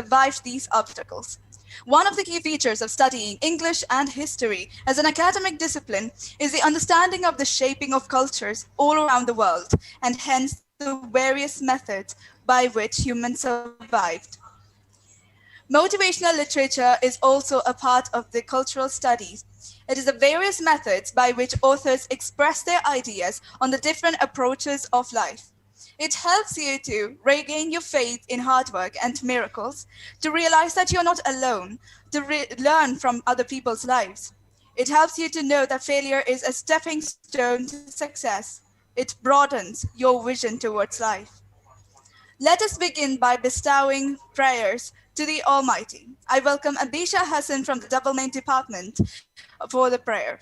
survived these obstacles. One of the key features of studying English and history as an academic discipline is the understanding of the shaping of cultures all around the world, and hence the various methods by which humans survived. Motivational literature is also a part of the cultural studies. It is the various methods by which authors express their ideas on the different approaches of life. It helps you to regain your faith in hard work and miracles, to realize that you're not alone, to learn from other people's lives. It helps you to know that failure is a stepping stone to success. It broadens your vision towards life. Let us begin by bestowing prayers to the Almighty. I welcome Abisha Hassan from the Double Main Department for the prayer.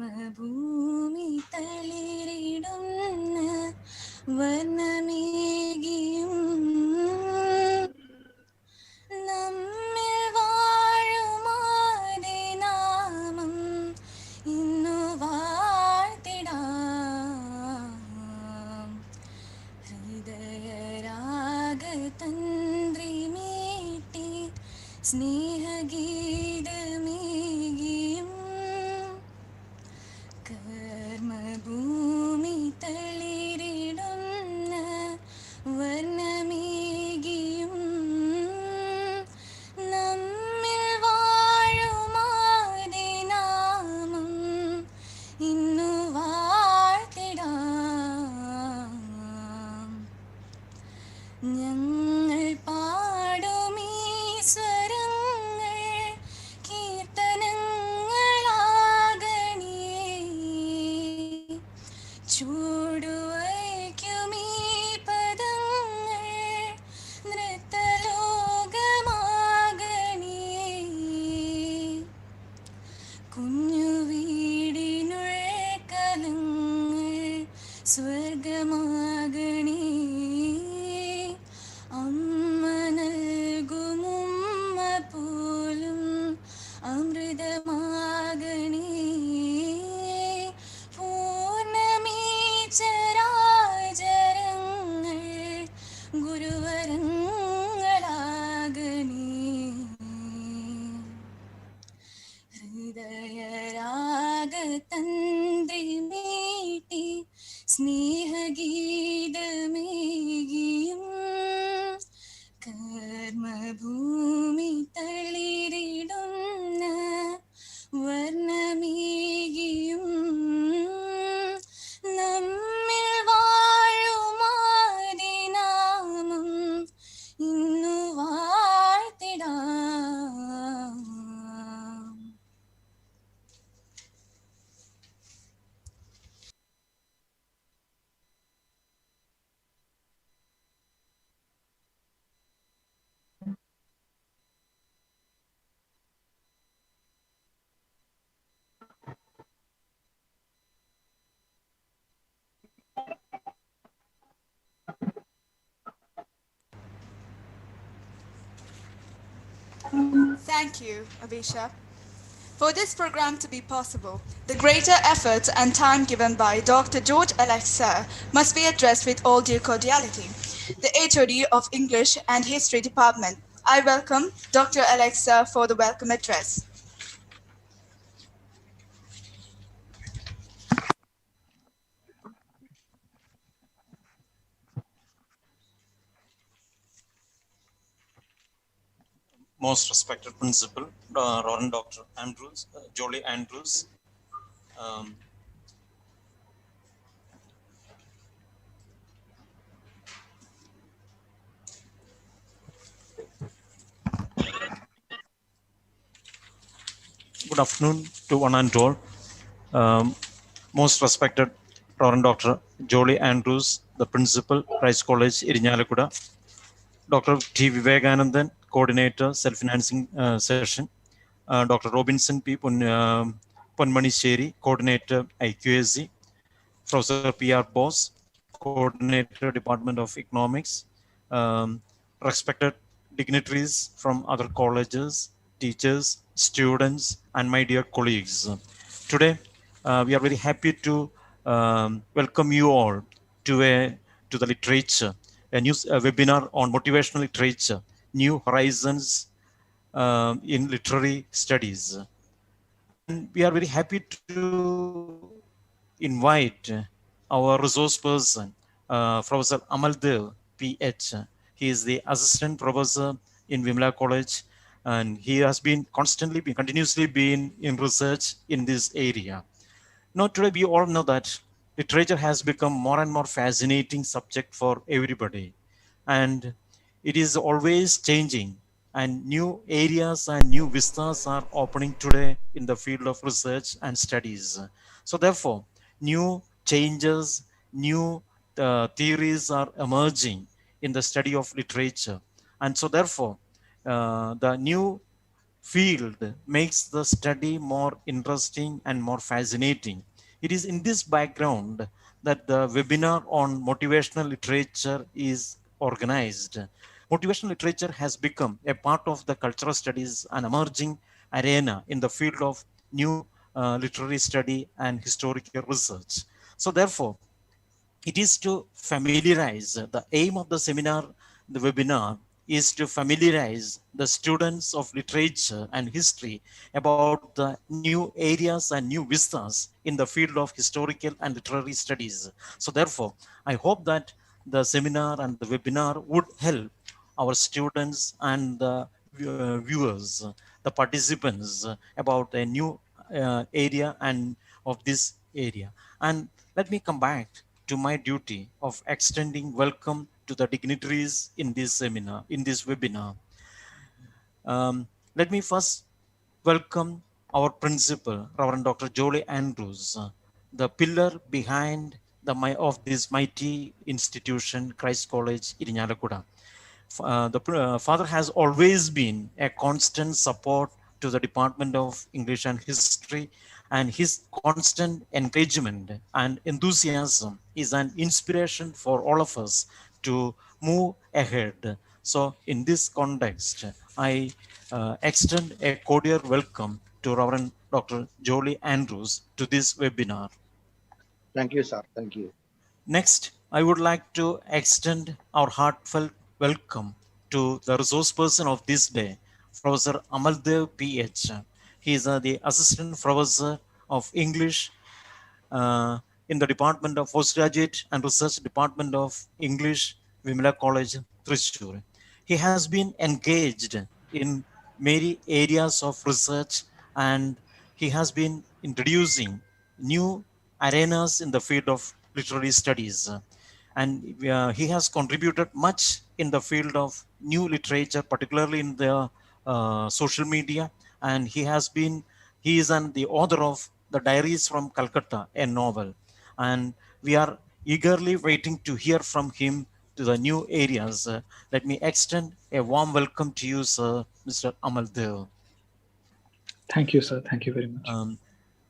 കർമ്മഭൂമി തളിരിടുന്ന വർണ്ണമേകിയും നമ്മിൽ വാഴുമാതെ നാമം ഇന്നു വാഴ്ത്തിടാം ഹൃദയരാഗതന്ത്രി മീട്ടി സ്നേഹഗീതമേകിയും കർമ്മഭൂമി തളിരിടുന്ന വർണ്ണമേകിയും നമ്മിൽ വാഴുമാതെ നാമം ഇന്നു വാഴ്ത്തിടാം ഞങ്ങൾ പാടുമീ സ്വരങ്ങൾ കീർത്തനങ്ങളാകണേ ചൂടുവയ്ക്കുമീ പദങ്ങൾ നൃത്തലോകമാകണേ കുഞ്ഞു വീടിനുഴക്കലങ്ങൾ സ്വർഗമാകണേ അമ്മ നൽകുമുമ്മ പോലും അമൃതമാകണേ പൂർണ്ണമീ ചരാചരങ്ങൾ ഗുരുവരങ്ങളാകണേ ഹൃദയരാഗതന്ത്രി മീട്ടി സ്നേഹഗീതമേകിയും കർമ്മഭൂമി തളിരിടുന്ന വർണ്ണമേകിയും നമ്മിൽ വാഴുമാതെ നാമം ഇന്നു വാഴ്ത്തിടാം Thank you, Abisha. For this program to be possible, the greater effort and time given by Dr. George Alexa must be addressed with all due cordiality. The HOD of English and History Department, I welcome Dr. Alexa for the welcome address. Most respected Principal, Reverend Dr. Andrews, Jolie Andrews, Good afternoon to one and all. Most respected Reverend Dr. Jolie Andrews, the principal, Christ College, Irinyalakuda. Dr. T. Vivekanandan, coordinator, self-financing session. Dr. Robinson P. Ponmanisheri, coordinator, IQSC. Professor P.R. Bose, coordinator, Department of Economics. Um, Respected dignitaries from other colleges, teachers, students, and my dear colleagues. Today, we are very happy to welcome you all to to the literature, a webinar on motivational literature, new horizons in literary studies. And we are very happy to invite our resource person, Professor Amaldev, PH. He is the assistant professor in Vimala College, and he has been continuously been in research in this area. Now, today we all know that literature has become more and more fascinating subject for everybody, and it is always changing. And new areas and new vistas are opening today in the field of research and studies. So, therefore, new changes, new theories are emerging in the study of literature, and so therefore, the new field makes the study more interesting and more fascinating. It is in this background that the webinar on motivational literature is organized. Motivational literature has become a part of the cultural studies, an emerging arena in the field of new literary study and historical research. So, therefore, it is to familiarize, the aim of the seminar, the webinar is to familiarize the students of literature and history about the new areas and new vistas in the field of historical and literary studies. So therefore, I hope that the seminar and the webinar would help our students and the viewers, the participants about a new area and of this area. And let me come back to my duty of extending welcome to the dignitaries in this seminar, in this webinar. Let me first welcome our principal, Reverend Dr. Jolie Andrews, the pillar behind of this mighty institution, Christ College, Irinyalakuda. The father has always been a constant support to the Department of English and History, and his constant encouragement and enthusiasm is an inspiration for all of us to move ahead. So, in this context, I extend a cordial welcome to Reverend Dr. Jolie Andrews to this webinar. Thank you, sir. Thank you. Next, I would like to extend our heartfelt welcome to the resource person of this day, Professor Amaldev PH. He is the Assistant Professor of English in the Department of Postgraduate and Research Department of English, Vimala College, Thrissur. He has been engaged in many areas of research, and he has been introducing new arenas in the field of literary studies. And he has contributed much in the field of new literature, particularly in the social media. And he is the author of The Diaries from Calcutta, a novel. And we are eagerly waiting to hear from him to the new areas. Let me extend a warm welcome to you, sir, Mr. Amaldev. Thank you, sir. Thank you very much.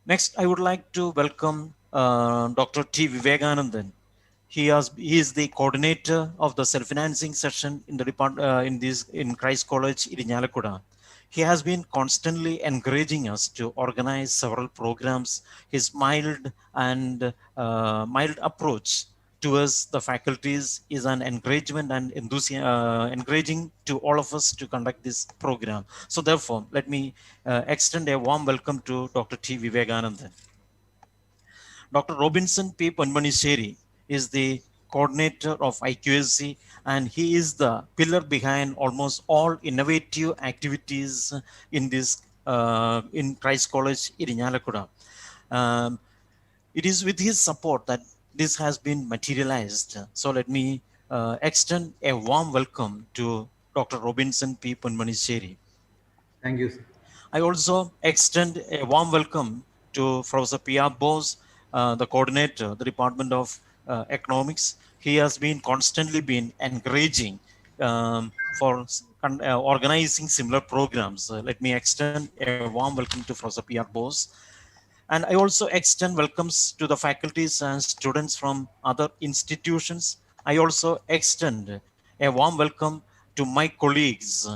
Next, I would like to welcome Dr. T. Vivekanandan. He is the coordinator of the self-financing session in the in Christ College, Irinyalakuda. He has been constantly encouraging us to organize several programs. His mild approach towards the faculties is an encouragement and encouraging to all of us to conduct this program. So therefore, let me extend a warm welcome to Dr. T. Vivekanandan. Dr. Robinson P. Ponmanisheri is the coordinator of IQSC, and he is the pillar behind almost all innovative activities in this in Christ College, Irinyalakuda. It is with his support that this has been materialized. So let me extend a warm welcome to Dr. Robinson P. Ponmanisheri. Thank you, sir. I also extend a warm welcome to Professor P.R. Bose, the coordinator, the Department of economics. He has been constantly been encouraging for organizing similar programs. Let me extend a warm welcome to Professor P.R. Bose. And I also extend welcomes to the faculties and students from other institutions. I also extend a warm welcome to my colleagues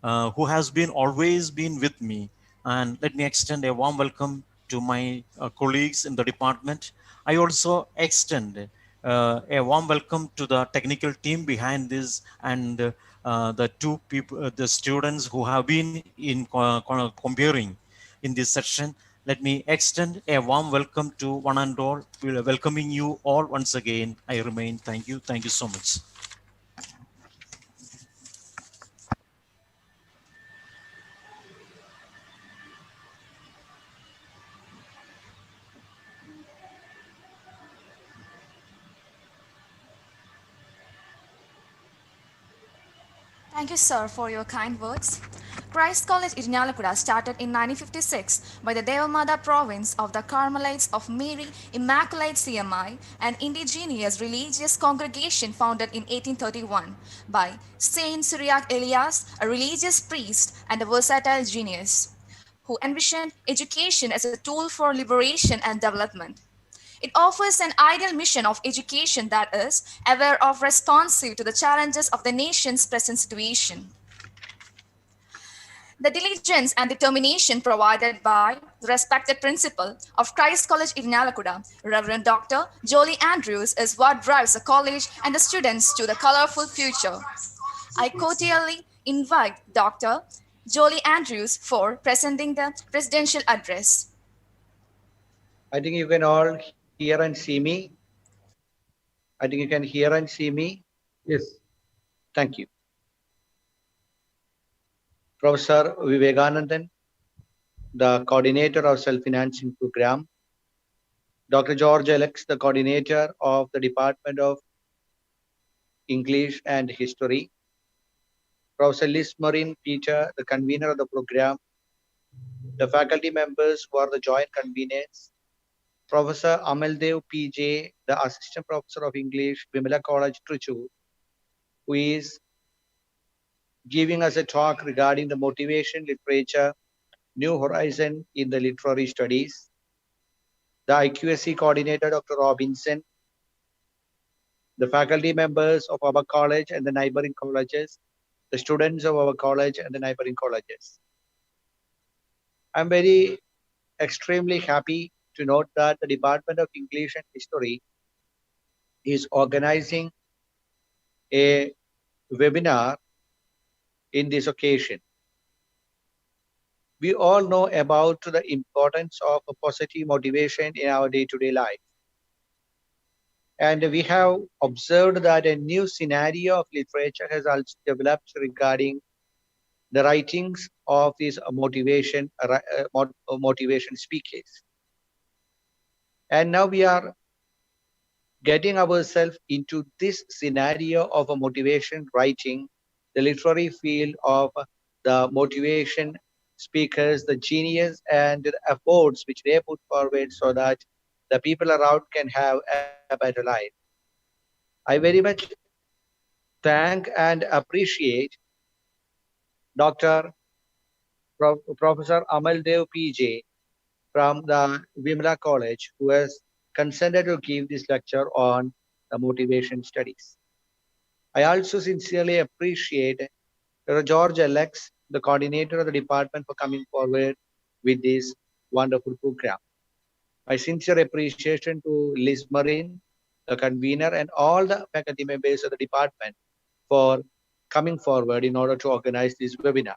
who has been always been with me. And let me extend a warm welcome to my colleagues in the department. I also extend a warm welcome to the technical team behind this and the two people, the students who have been in comparing in this session. Let me extend a warm welcome to one and all, welcoming you all once again. I remain. Thank you. Thank you so much. Thank you, sir, for your kind words. Christ College Irnyalakuda started in 1956 by the Devamada province of the Carmelites of Mary Immaculate CMI, an indigenous religious congregation founded in 1831 by Saint Cyriac Elias, a religious priest and a versatile genius, who envisioned education as a tool for liberation and development. It offers an ideal mission of education that is aware of responsive to the challenges of the nation's present situation. The diligence and determination provided by the respected principal of Christ College Irnyalakuda, Reverend Dr. Jolie Andrews, is what drives the college and the students to the colorful future. I cordially invite Dr. Jolie Andrews for presenting the presidential address. I think you can all hear and see me. I think you can hear and see me. Yes. Thank you. Professor Vivekanandan, the coordinator of self-financing program. Dr. George Alex, the coordinator of the Department of English and History. Professor Liz Marin Peter, the convener of the program. The faculty members who are the joint conveners. Professor Amaldev PJ, the assistant professor of English, Vimala College, Thrissur, who is giving us a talk regarding the motivation, literature, new horizon in the literary studies. The IQSC coordinator, Dr. Robinson, the faculty members of our college and the neighboring colleges, the students of our college and the neighboring colleges. I'm very extremely happy to note that the Department of English and History is organizing a webinar in this occasion. We all know about the importance of a positive motivation in our day-to-day life. And we have observed that a new scenario of literature has also developed regarding the writings of these motivation speakers. And now we are getting ourselves into this scenario of a motivation writing, the literary field of the motivation speakers, the genius and the efforts which they put forward so that the people around can have a better life. I very much thank and appreciate Dr. Professor Amaldev PJ from the Vimala College, who has consented to give this lecture on the motivation studies. I also sincerely appreciate Dr. George Alex, the coordinator of the department, for coming forward with this wonderful program. My sincere appreciation to Liz Marin, the convener, and all the faculty members of the department for coming forward in order to organize this webinar.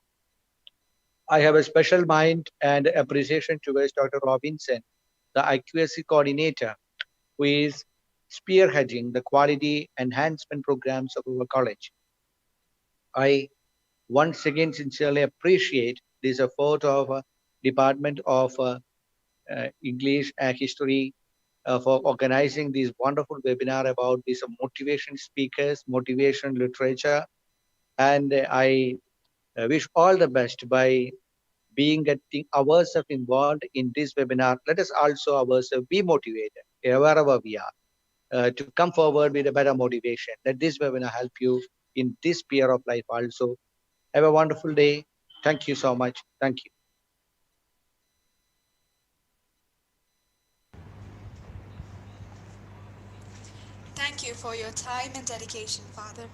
I have a special mind and appreciation towards Dr. Robinson, the IQSC coordinator, who is spearheading the quality enhancement programs of our college. I once again sincerely appreciate this effort of Department of English and History for organizing this wonderful webinar about these motivation speakers, motivation literature, and I wish all the best by getting ourselves involved in this webinar. Let us also ourselves be motivated wherever we are. to come forward with a better motivation. That this way will help you in this sphere of life also. Have a wonderful day. Thank you so much. Thank you. Thank you for your time and dedication, Father.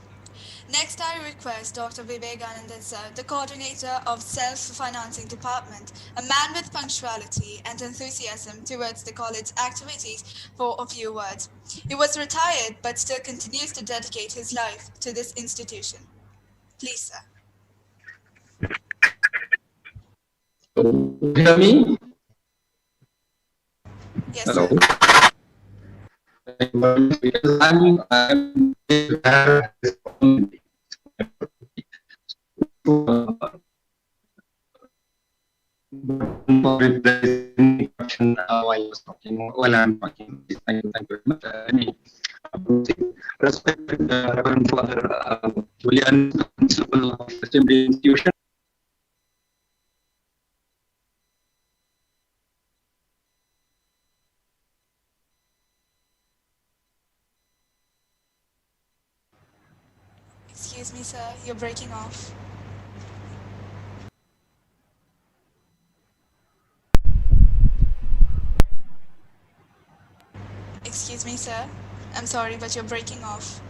Next, I request Dr. Vivekananda Sir, the coordinator of Self-Financing Department, a man with punctuality and enthusiasm towards the college activities, for a few words. He was retired but still continues to dedicate his life to this institution. Please, sir. Hear me? Yes, Hello. sir. Because I'm there at this point. For if there is any question while I was talking, while I'm talking, thank you very much. Respected Reverend Father Julian, Principal of Assembly Institution. Excuse me, sir. You're breaking off. Excuse me, sir. I'm sorry, but you're breaking off.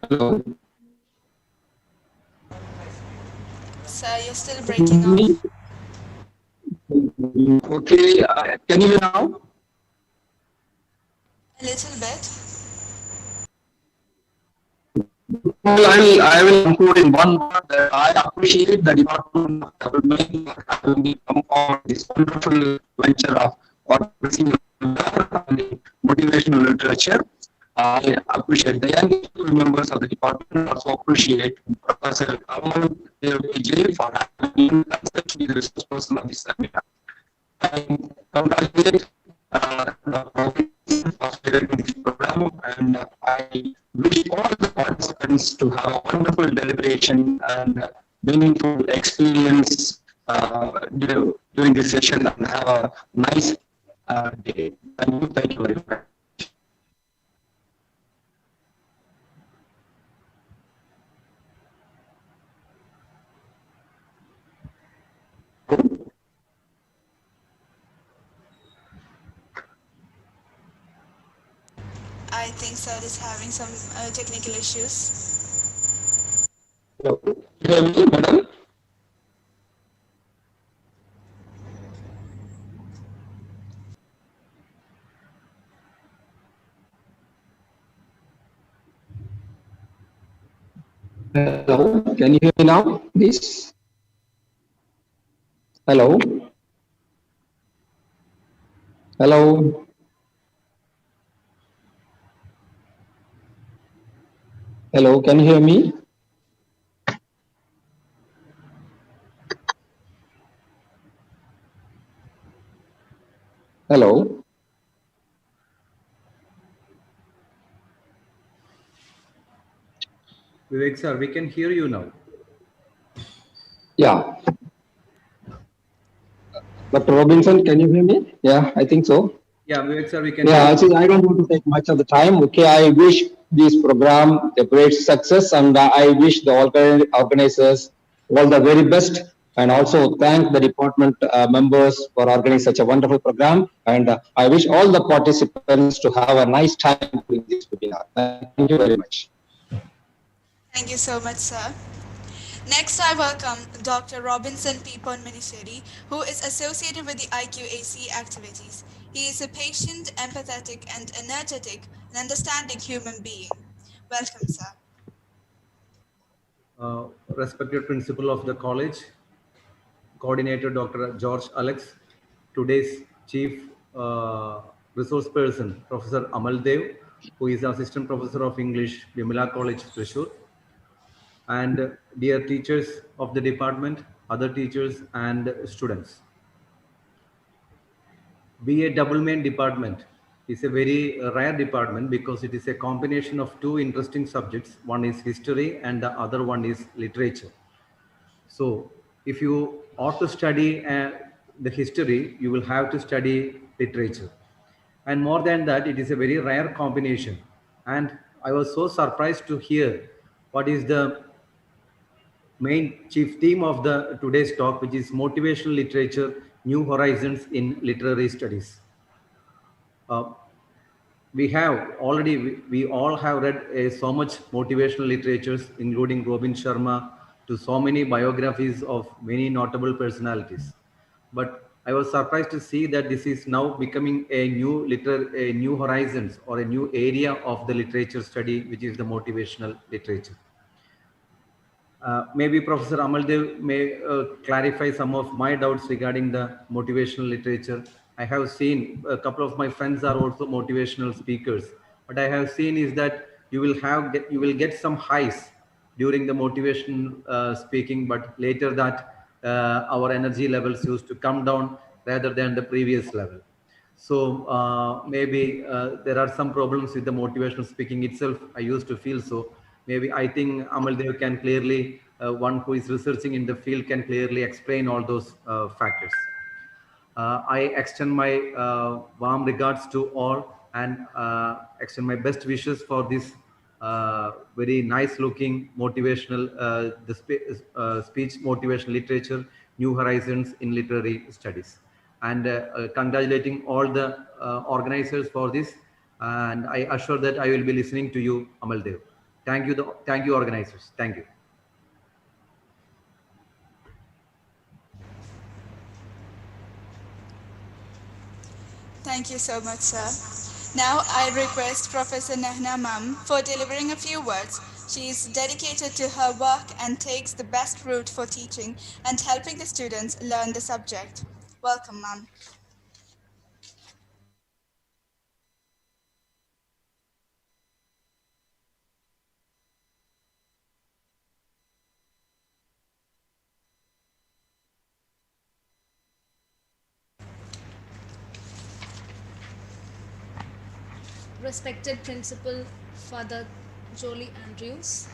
Hello. Sir, you're still breaking off. Okay, can you hear now? A little bit. Well, I will conclude in one word that I appreciate the Department of Government for having me come on this wonderful venture of organizing motivational literature. I appreciate the young members of the department. Also appreciate Professor Amaldev for having me the resource person of this seminar. I congratulate the professor for spearheading this program, and I wish all the participants to have a wonderful deliberation and meaningful experience during this session, and have a nice day. Thank you very much. I think sir is having some technical issues. Hello. Hear me, madam? Hello, can you hear me now, please? Hello? Hello? Hello, can you hear me? Hello? Vivek sir, we can hear you now. Yeah. Dr. Robinson, can you hear me? Yeah, I think so. Yeah, Vivek sir, we can Yeah, hear you. I don't want to take much of the time. Okay, I wish this program a great success, and I wish the organizers all the very best, and also thank the department members for organizing such a wonderful program. And I wish all the participants to have a nice time during this webinar. Thank you very much. Thank you so much, sir. Next, I welcome Dr. Robinson P. Ponminiseri, who is associated with the IQAC activities. He is a patient, empathetic, and energetic and understanding human being. Welcome, sir. Respected principal of the college, coordinator Dr. George Alex, today's chief resource person, Professor Amaldev, who is assistant professor of English, Vimala College, Thrissur, and dear teachers of the department, other teachers and students. Be a double main department is a very rare department because it is a combination of two interesting subjects. One is history and the other one is literature. So if you ought to study the history, you will have to study literature. And more than that, it is a very rare combination. And I was so surprised to hear what is the main chief theme of the today's talk, which is motivational literature, new horizons in literary studies. Uh, we have already, we all have read so much motivational literatures, including Robin Sharma, to so many biographies of many notable personalities. But I was surprised to see that this is now becoming a new horizons or a new area of the literature study, which is the motivational literature. Maybe Professor Amaldev may clarify some of my doubts regarding the motivational literature. I have seen a couple of my friends are also motivational speakers. What I have seen is that you will get some highs during the motivation speaking, but later that our energy levels used to come down rather than the previous level. So maybe there are some problems with the motivational speaking itself. I used to feel so. Maybe I think Amaldev can clearly, one who is researching in the field can clearly explain all those factors. I extend my warm regards to all and extend my best wishes for this very nice looking motivational, speech motivational literature, New Horizons in Literary Studies. And congratulating all the organizers for this. And I assure that I will be listening to you, Amaldev. Thank you, organizers. Thank you. Thank you so much, sir. Now I request Professor Nehna Ma'am for delivering a few words. She is dedicated to her work and takes the best route for teaching and helping the students learn the subject. Welcome, ma'am. Respected Principal Father Jolie Andrews,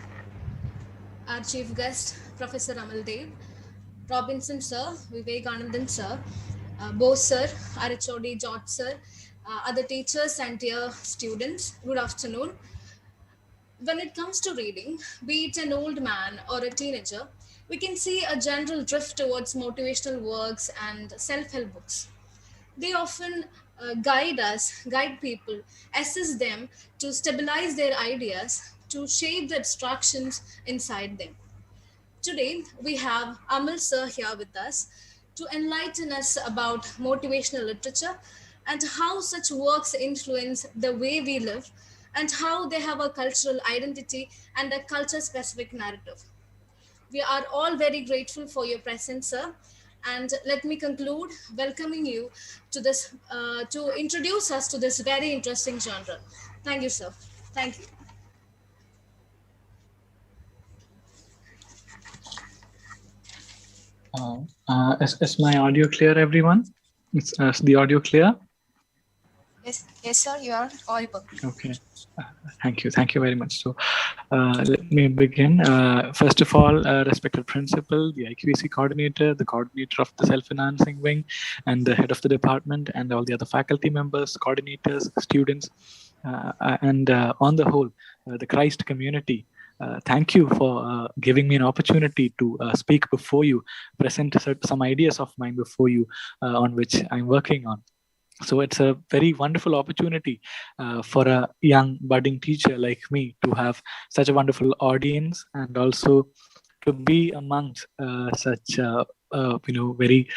our Chief Guest Professor Amaldev, Robinson Sir, Vivekanandan Sir, Bose Sir, Arichodi George Sir, other teachers and dear students, good afternoon. When it comes to reading, be it an old man or a teenager, we can see a general drift towards motivational works and self-help books. They often guide people, assist them to stabilize their ideas, to shape the abstractions inside them. Today, we have Amal Sir here with us to enlighten us about motivational literature and how such works influence the way we live and how they have a cultural identity and a culture-specific narrative. We are all very grateful for your presence, sir. And let me conclude welcoming you to this, to introduce us to this very interesting genre. Thank you, sir. Thank you. Is my audio clear, everyone? Is the audio clear? Yes, sir, you are audible. Okay. Thank you very much. So let me begin. First of all, respected principal, the IQEC coordinator, the coordinator of the self-financing wing, and the head of the department, and all the other faculty members, coordinators, students, and on the whole, the Christ community. Thank you for giving me an opportunity to speak before you, present some ideas of mine before you on which I'm working on. So it's a very wonderful opportunity for a young budding teacher like me to have such a wonderful audience and also to be amongst such very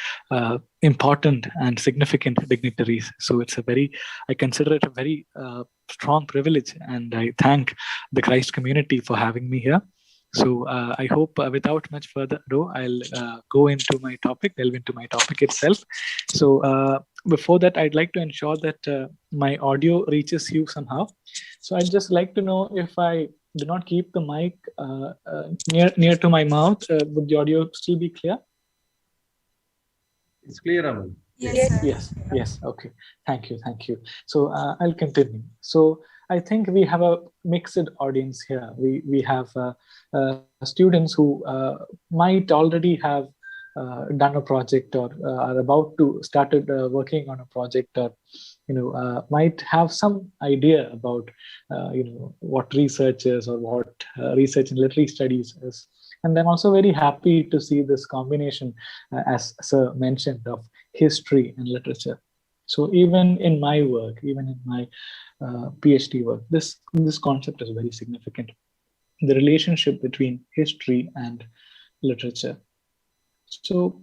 important and significant dignitaries. So it's I consider it a very strong privilege, and I thank the Christ community for having me here. So I hope without much further ado, I'll delve into my topic itself. So before that, I'd like to ensure that my audio reaches you somehow. So I'd just like to know if I do not keep the mic near to my mouth, would the audio still be clear? It's clear, Amal. Yes, sir. Yes. Okay. Thank you. So I'll continue. So I think we have a mixed audience here. We have students who might already have done a project or are about to started working on a project, or might have some idea about what research is, or what research in literary studies is. And I'm also very happy to see this combination, as Sir mentioned, of history and literature. So even in my work, even in my PhD work, this concept is very significant. The relationship between history and literature. So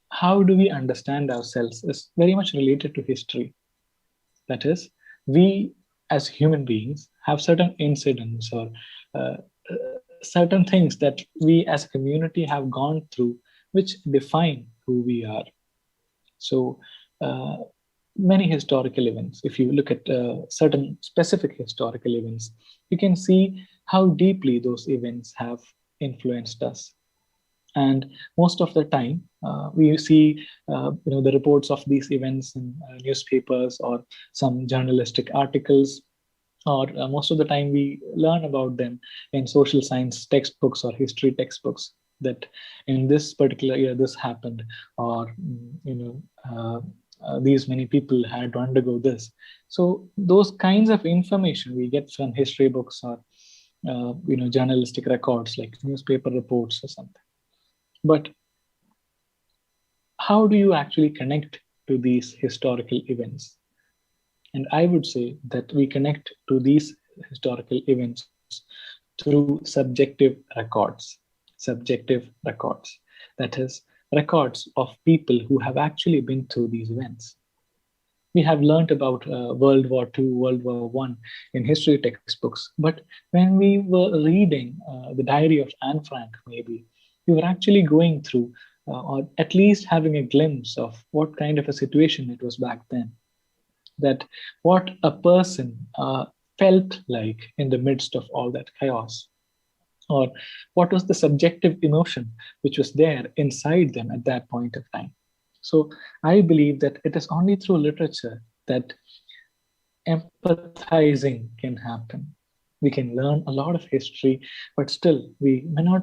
how do we understand ourselves is very much related to history. That is, we as human beings have certain incidents or uh, certain things that we as a community have gone through, which define who we are. So many historical events, if you look at certain specific historical events, you can see how deeply those events have influenced us. And most of the time, we see the reports of these events in newspapers or some journalistic articles, or most of the time we learn about them in social science textbooks or history textbooks, that in this particular year this happened, or these many people had to undergo this. So those kinds of information we get from history books or journalistic records like newspaper reports or something. But how do you actually connect to these historical events? And I would say that we connect to these historical events through subjective records. Subjective records. That is, records of people who have actually been through these events. We have learned about World War II, World War I in history textbooks. But when we were reading the diary of Anne Frank, maybe, we were actually going through, or at least having a glimpse of what kind of a situation it was back then. That what a person felt like in the midst of all that chaos, or what was the subjective emotion which was there inside them at that point of time. So I believe that it is only through literature that empathizing can happen. We can learn a lot of history, but still we may not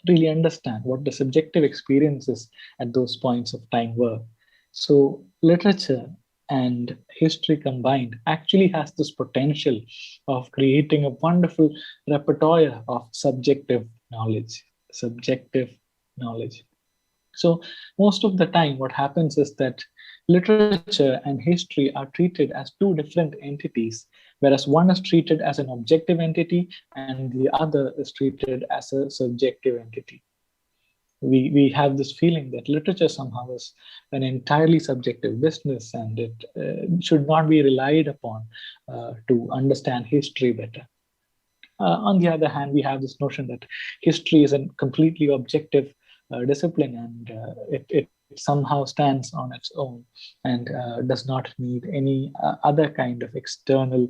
really understand what the subjective experiences at those points of time were. So literature and history combined actually has this potential of creating a wonderful repertoire of subjective knowledge. So most of the time what happens is that literature and history are treated as two different entities, whereas one is treated as an objective entity and the other is treated as a subjective entity. We have this feeling that literature somehow is an entirely subjective business, and it should not be relied upon to understand history better. On the other hand, we have this notion that history is a completely objective discipline, and it somehow stands on its own and does not need any other kind of external,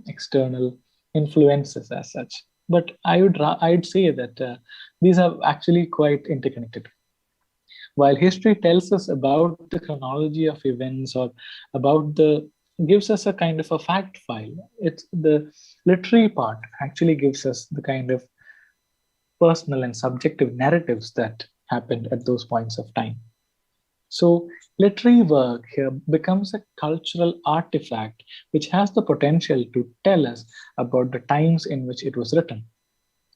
external influences as such. But I'd say that these are actually quite interconnected. While history tells us about the chronology of events, or gives us a kind of a fact file, it's the literary part actually gives us the kind of personal and subjective narratives that happened at those points of time. So literary work here becomes a cultural artifact which has the potential to tell us about the times in which it was written.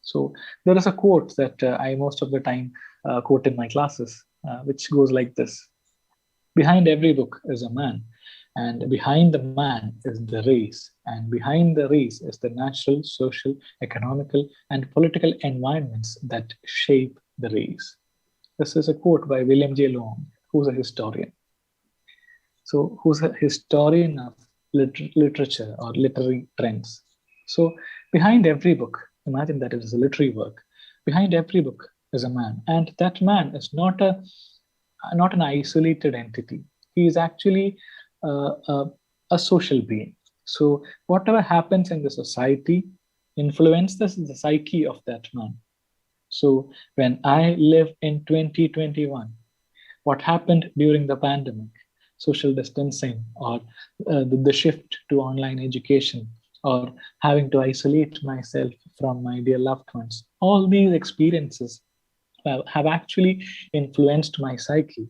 So there is a quote that I most of the time quote in my classes, which goes like this: behind every book is a man, and behind the man is the race, and behind the race is the natural, social, economical, and political environments that shape the race. This is a quote by William J. Long, who's a historian. So who's a historian of literature or literary trends. So behind every book, imagine that it is a literary work, behind every book is a man, and that man is not an isolated entity. He is actually a social being. So whatever happens in the society influences the psyche of that man. So when I live in 2021, what happened during the pandemic, social distancing, or the shift to online education, or having to isolate myself from my dear loved ones. All these experiences have actually influenced my psyche.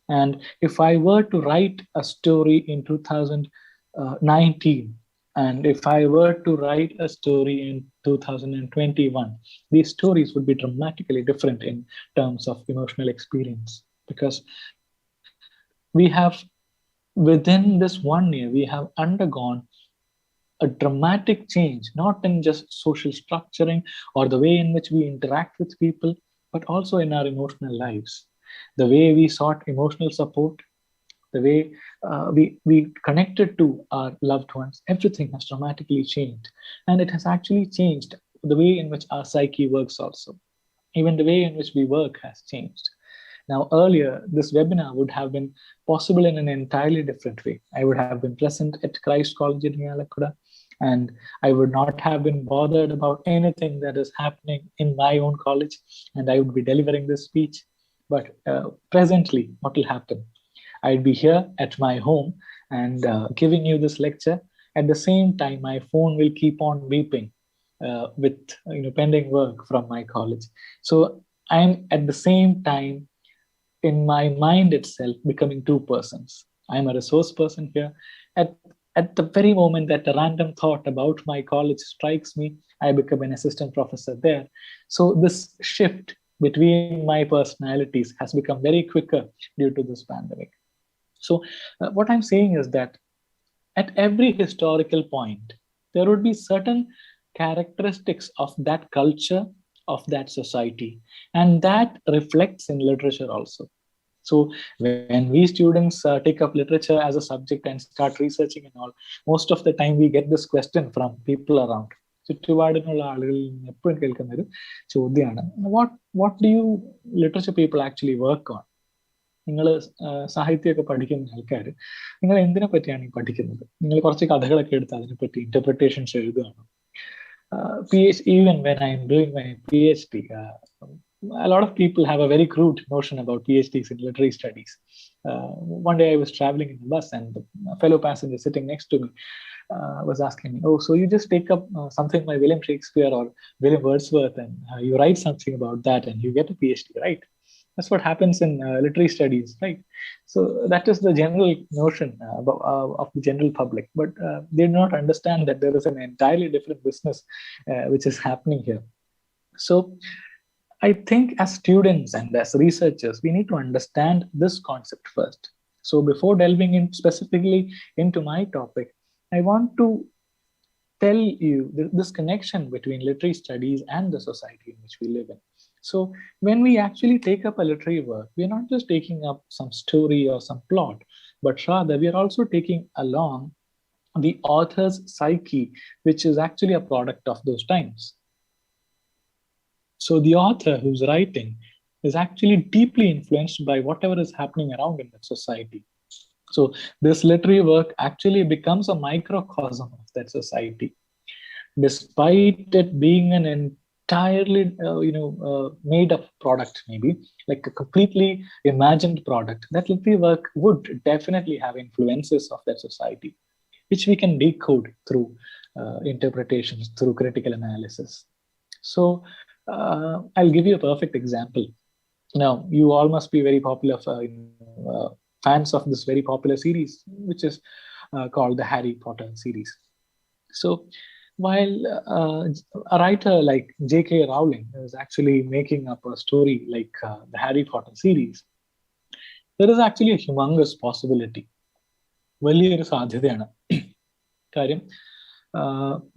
And if I were to write a story in 2019, and if I were to write a story in 2021, these stories would be dramatically different in terms of emotional experience, because we have, within this 1 year, we have undergone a dramatic change, not in just social structuring or the way in which we interact with people, but also in our emotional lives. The way we sought emotional support, the way we connected to our loved ones, everything has dramatically changed. And it has actually changed the way in which our psyche works also. Even the way in which we work has changed. Now, earlier, this webinar would have been possible in an entirely different way. I would have been present at Christ College in Yalakuda, and I would not have been bothered about anything that is happening in my own college, and I would be delivering this speech. But presently, what will happen? I'd be here at my home and giving you this lecture. At the same time, my phone will keep on beeping with pending work from my college. So I'm at the same time, in my mind itself, becoming two persons. I'm a resource person here. At the very moment that a random thought about my college strikes me, I become an assistant professor there. So this shift between my personalities has become very quicker due to this pandemic. So what I'm saying is that at every historical point, there would be certain characteristics of that culture, of that society, and that reflects in literature also. So when we students take up literature as a subject and start researching and all, most of the time we get this question from people around. What do you literature people actually work on? നിങ്ങൾ സാഹിത്യമൊക്കെ പഠിക്കുന്ന ആൾക്കാർ, നിങ്ങൾ എന്തിനെ പറ്റിയാണ് ഈ പഠിക്കുന്നത്? നിങ്ങൾ കുറച്ച് കഥകളൊക്കെ എടുത്ത് അതിനെപ്പറ്റി ഇന്റർപ്രിട്ടേഷൻസ് എഴുതുകയാണ്. Even when I'm doing my PhD, a lot of people have a very crude notion about PhDs in literary studies. One day I was traveling in the bus and a fellow passenger sitting next to me was asking me, "Oh, so you just take up something by William Shakespeare or William Wordsworth and you write something about that and you get a PhD, right?" That's what happens in literary studies, right? So that is the general notion of the general public, but they do not understand that there is an entirely different business which is happening here. So I think as students and as researchers, we need to understand this concept first. So before delving in specifically into my topic, I want to tell you this connection between literary studies and the society in which we live in. So when we actually take up a literary work, we're not just taking up some story or some plot, but rather we are also taking along the author's psyche, which is actually a product of those times. So the author who's writing is actually deeply influenced by whatever is happening around in that society. So this literary work actually becomes a microcosm of that society. Despite it being an entirely made up product, maybe like a completely imagined product, that literary work would definitely have influences of that society, which we can decode through interpretations, through critical analysis. So I'll give you a perfect example. Now, you all must be very popular fans of this very popular series, which is called the Harry Potter series. So while a writer like J.K. Rowling is actually making up a story like the Harry Potter series, there is actually a humongous possibility. വലിയൊരു സാധ്യതയാണ്. കാര്യം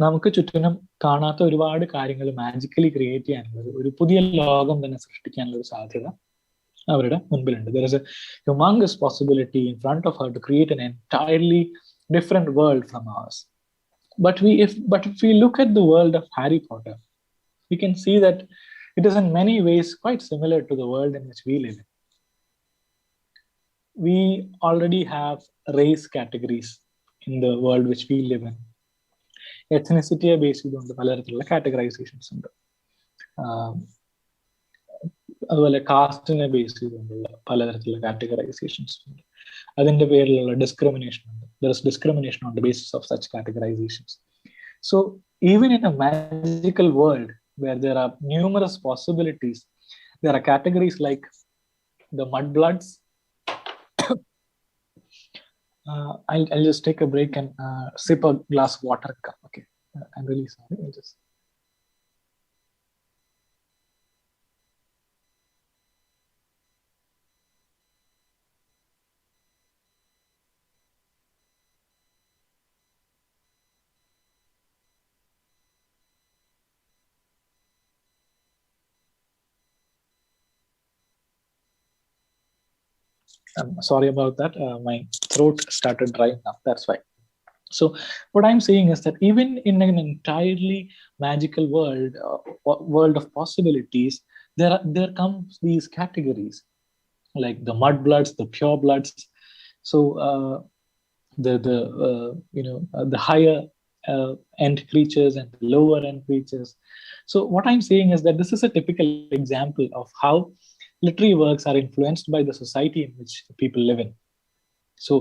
നമുക്ക് ചുറ്റിനും കാണാത്ത ഒരുപാട് കാര്യങ്ങൾ magically create ചെയ്യാനുള്ളത്, ഒരു പുതിയ ലോകം തന്നെ സൃഷ്ടിക്കാനുള്ള ഒരു സാധ്യത അവരുടെ മുൻപിലുണ്ട്. There is a humongous possibility in front of her to create an entirely different world from ours. But if we look at the world of Harry Potter, we can see that it is in many ways quite similar to the world in which we live in. We already have race categories in the world which we live in. Ethnicity based on the പലതരത്തിലുള്ള categorizations ഉണ്ട്. അതുപോലെ കാസ്റ്റിനെ base ചെയ്തുകൊണ്ടുള്ള പലതരത്തിലുള്ള കാറ്റഗറൈസേഷൻസ് ഉണ്ട്. അതിൻ്റെ പേരിലുള്ള discrimination ഉണ്ട്. There is discrimination on the basis of such categorisations. So even in a magical world where there are numerous possibilities, there are categories like the mudbloods. I'll just take a break and sip a glass of water. Okay, I'm really sorry. I'll just. I'm sorry about that. My throat started drying up. That's why. So what I'm saying is that even in an entirely magical world, world of possibilities, there comes these categories like the mudbloods, the purebloods. So the higher end creatures and the lower end creatures. So what I'm saying is that this is a typical example of how literary works are influenced by the society in which people live in. So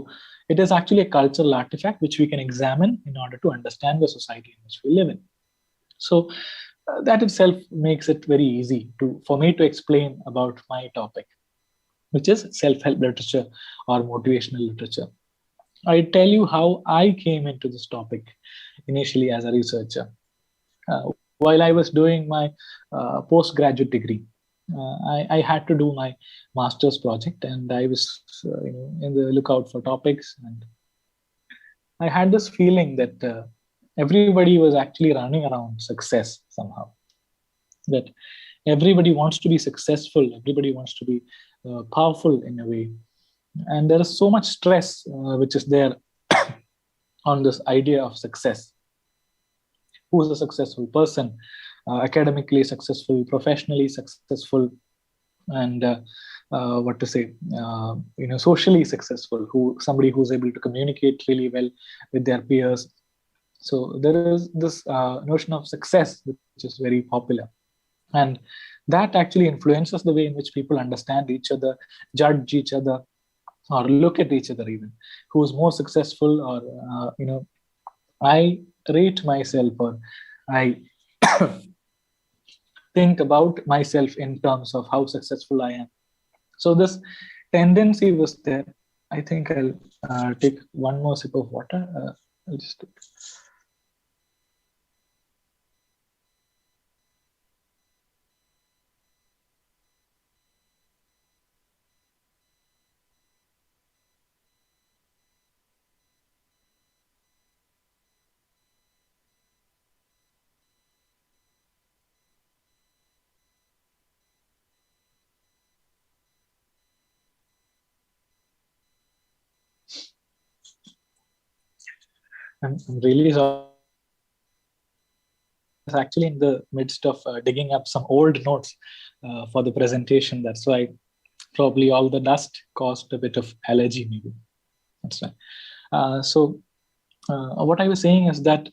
it is actually a cultural artifact which we can examine in order to understand the society in which we live in. So that itself makes it very easy for me to explain about my topic, which is self-help literature or motivational literature. I tell you how I came into this topic initially as a researcher. While I was doing my postgraduate degree, I had to do my master's project, and I was in the lookout for topics, and I had this feeling that everybody was actually running around success somehow. That everybody wants to be successful, everybody wants to be powerful in a way, and there is so much stress which is there on this idea of success. Who's a successful person? Academically successful, professionally successful, and socially successful. Somebody who's able to communicate really well with their peers. So there is this notion of success which is very popular, and that actually influences the way in which people understand each other, judge each other, or look at each other even. Who's more successful, or I rate myself, or I think about myself in terms of how successful I am. So this tendency was there. I think I'll take one more sip of water. I'll just take. I'm really sorry. I was actually in the midst of digging up some old notes for the presentation. That's why probably all the dust caused a bit of allergy, maybe. That's why. So what I was saying is that,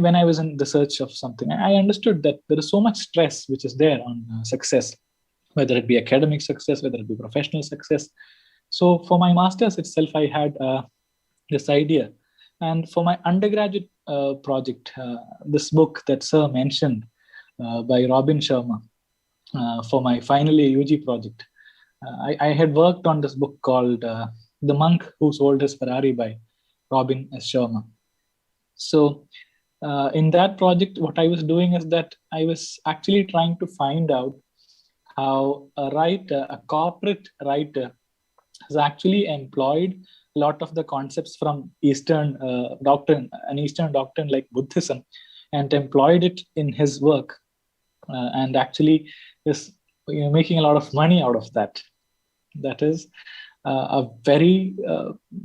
when I was in the search of something, I understood that there is so much stress which is there on success, whether it be academic success, whether it be professional success. So for my master's itself, I had this idea. And for my undergraduate project, this book that Sir mentioned by Robin Sharma, for my final year UG project, I had worked on this book called The Monk Who Sold His Ferrari by Robin S. Sharma. So in that project, what I was doing is that I was actually trying to find out how a corporate writer, has actually employed a lot of the concepts from Eastern doctrine, an Eastern doctrine like Buddhism, and employed it in his work, and actually is making a lot of money out of that. That is a very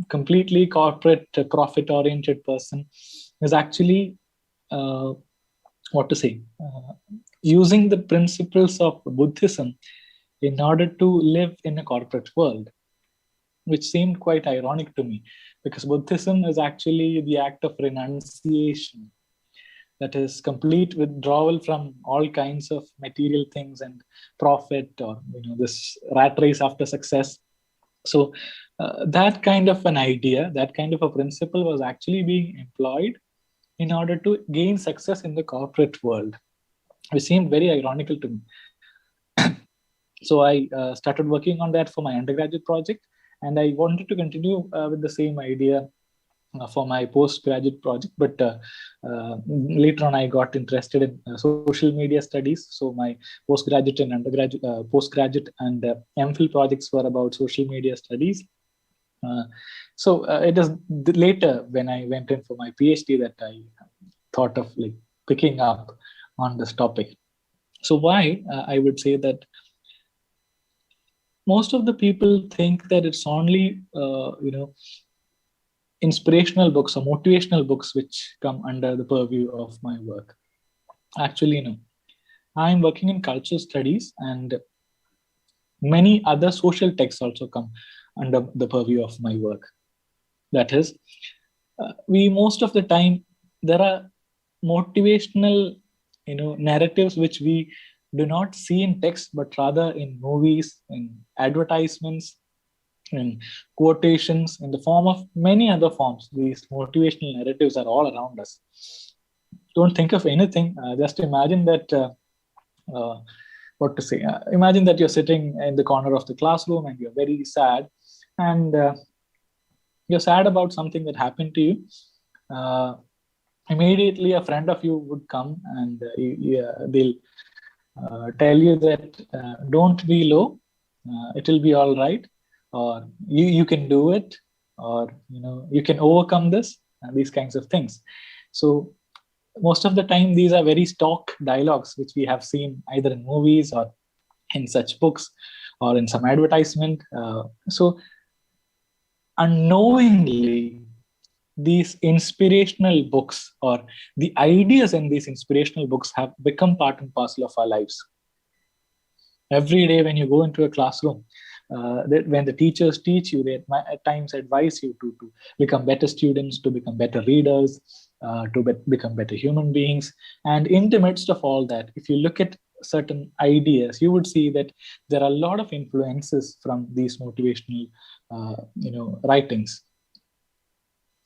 completely corporate, profit-oriented person is actually using the principles of Buddhism in order to live in a corporate world, which seemed quite ironic to me, because Buddhism is actually the act of renunciation. that is complete withdrawal from all kinds of material things and profit, or this rat race after success. So that kind of an idea, that kind of a principle was actually being employed in order to gain success in the corporate world, which seemed very ironical to me. So I started working on that for my undergraduate project, and I wanted to continue with the same idea for my postgraduate project. But later on, I got interested in social media studies. So my postgraduate and undergraduate, postgraduate and MPhil projects were about social media studies. So it is later when I went in for my PhD that I thought of like picking up on this topic. So why I would say that most of the people think that it's only inspirational books or motivational books which come under the purview of my work. Actually, no. I'm working in cultural studies, and many other social texts also come under the purview of my work. That is, most of the time there are motivational narratives which we do not see in text, but rather in movies, in advertisements, in quotations, in the form of many other forms. These motivational narratives are all around us. Don't think of anything. Just imagine that, imagine that you're sitting in the corner of the classroom and you're very sad, and you're sad about something that happened to you. Immediately a friend of you would come and they'll tell you that don't be low, it will be all right, or you can do it, or you can overcome this, and these kinds of things. So most of the time these are very stock dialogues which we have seen either in movies or in such books or in some advertisement. So unknowingly, these inspirational books or the ideas in these inspirational books have become part and parcel of our lives. Every day when you go into a classroom, when the teachers teach you, they at times advise you to become better students, to become better readers, to become better human beings. And in the midst of all that, if you look at certain ideas, you would see that there are a lot of influences from these motivational writings.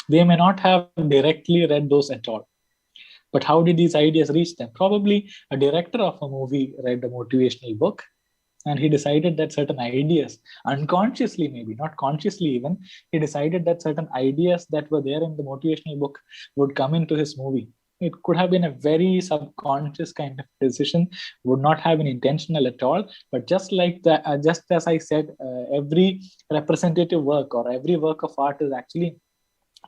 They may not have directly read those at all. But how did these ideas reach them? Probably a director of a movie read a motivational book, and he decided that certain ideas, unconsciously maybe, not consciously even, he decided that certain ideas that were there in the motivational book would come into his movie. It could have been a very subconscious kind of decision, would not have been intentional at all. But just like that, just as I said, every representative work or every work of art is actually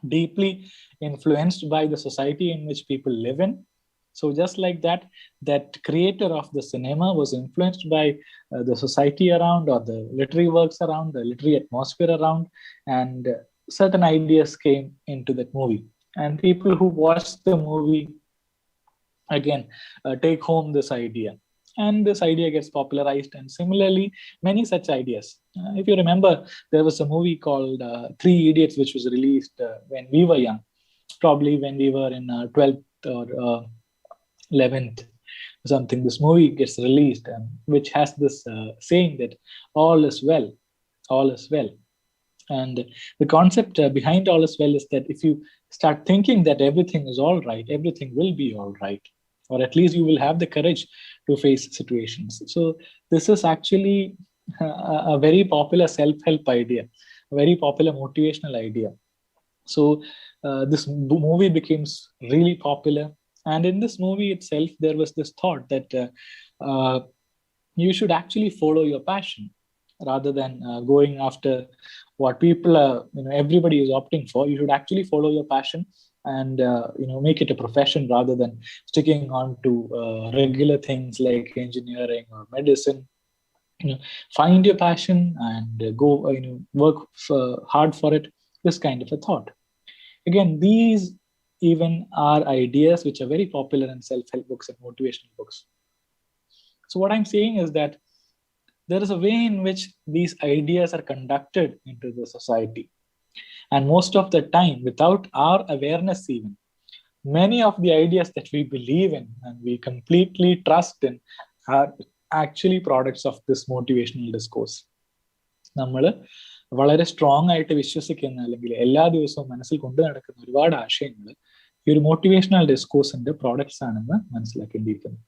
deeply influenced by the society in which people live in. So just like that, that creator of the cinema was influenced by the society around, or the literary works around, the literary atmosphere around, and certain ideas came into that movie. And people who watch the movie, again, take home this idea. And this idea gets popularized, and similarly, many such ideas. If you remember, there was a movie called Three Idiots, which was released when we were young, probably when we were in 12th or 11th, something. This movie gets released, which has this saying that all is well, all is well. And the concept behind all is well is that if you start thinking that everything is all right, everything will be all right, or at least you will have the courage to face situations. So this is actually a very popular self-help idea, a very popular motivational idea. So this movie becomes really popular. And in this movie itself, there was this thought that you should actually follow your passion rather than going after what people are, everybody is opting for. You should actually follow your passion and make it a profession rather than sticking on to regular things like engineering or medicine. Find your passion and go work hard for it. This kind of a thought. Again, these even are ideas which are very popular in self-help books and motivational books. So what I'm saying is that there is a way in which these ideas are conducted into the society. And most of the time, without our awareness even, many of the ideas that we believe in and we completely trust in are actually products of this motivational discourse. നമ്മൾ വളരെ strong ആയിട്ട് വിശ്വസിക്കുന്ന അല്ലെങ്കിൽ എല്ലാ ദിവസവും മനസ്സിൽ കൊണ്ടു നടക്കുന്ന ഒരുപാട് ആശയങ്ങൾ ഈ ഒരു മോട്ടിവേഷണൽ ഡിസ്കോഴ്സിന്റെ പ്രോഡക്ട്സ് ആണെന്ന് മനസ്സിലാക്കേണ്ടിയിരിക്കുന്നു.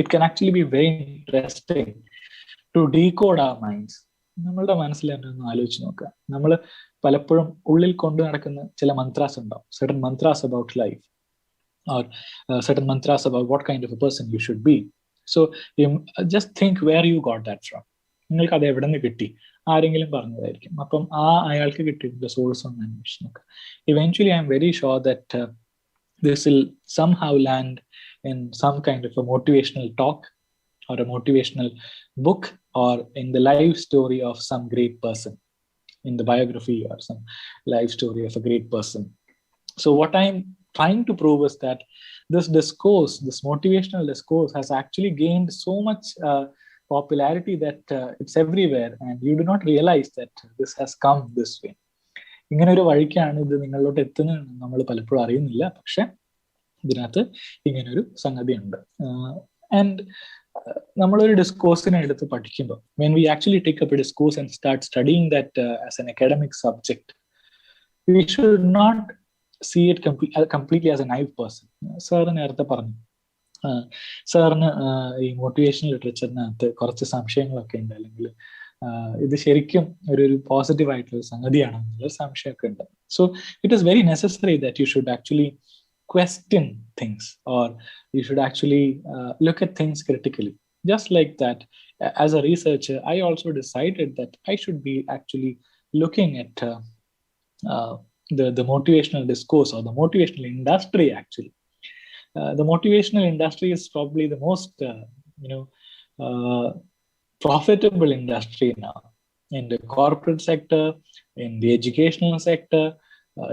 It can actually be very interesting to decode our minds. നമ്മളുടെ മനസ്സിൽ തന്നെ ഒന്ന് ആലോചിച്ച് നോക്കുക. നമ്മൾ പലപ്പോഴും ഉള്ളിൽ കൊണ്ടു നടക്കുന്ന ചില മന്ത്രാസ് ഉണ്ടാവും. certain mantras about life or certain mantras about what kind of a person you should be. So just think where you got that from. നിങ്ങൾക്ക് അത് എവിടെ നിന്ന് കിട്ടി? ആരെങ്കിലും പറഞ്ഞതായിരിക്കും. അപ്പം അയാൾക്ക് കിട്ടിയിട്ടുള്ള സോഴ്സ് ഒന്ന് അന്വേഷിച്ച് നോക്കുക. Eventually I am very sure that this will somehow land in some kind of a motivational talk or a motivational book or in the life story of some great person, in the biography or some life story of a great person. So what I'm trying to prove is that this discourse, this motivational discourse, has actually gained so much popularity that it's everywhere, and you do not realize that this has come this way. ഇങ്ങനെ ഒരു വഴിക്കാണ് ഇത് നിങ്ങളിലോട്ട് എത്തുന്നത് നമ്മൾ പലപ്പോഴും അറിയുന്നില്ല. പക്ഷെ ഇതിനകത്ത് ഇങ്ങനൊരു സംഗതി ഉണ്ട്. ആൻഡ് നമ്മളൊരു ഡിസ്കോഴ്സിനെ എടുത്ത് പഠിക്കുമ്പോൾ, when we actually take up a discourse and start studying that as an academic subject, we should not see it completely as a naive person. Sir നേരത്തെ പറഞ്ഞു, സാറിന് ഈ മോട്ടിവേഷണൽ ലിറ്ററേച്ചറിനകത്ത് കുറച്ച് സംശയങ്ങളൊക്കെ ഉണ്ട്, അല്ലെങ്കിൽ ഇത് ശരിക്കും ഒരു പോസിറ്റീവ് ആയിട്ടുള്ള സംഗതിയാണെന്നുള്ള സംശയമൊക്കെ ഉണ്ട്. So it is very necessary that you should actually question things, or you should actually look at things critically. Just like that, as a researcher, I also decided that I should be actually looking at the motivational discourse or the motivational industry. Actually, the motivational industry is probably the most profitable industry now, in the corporate sector, in the educational sector,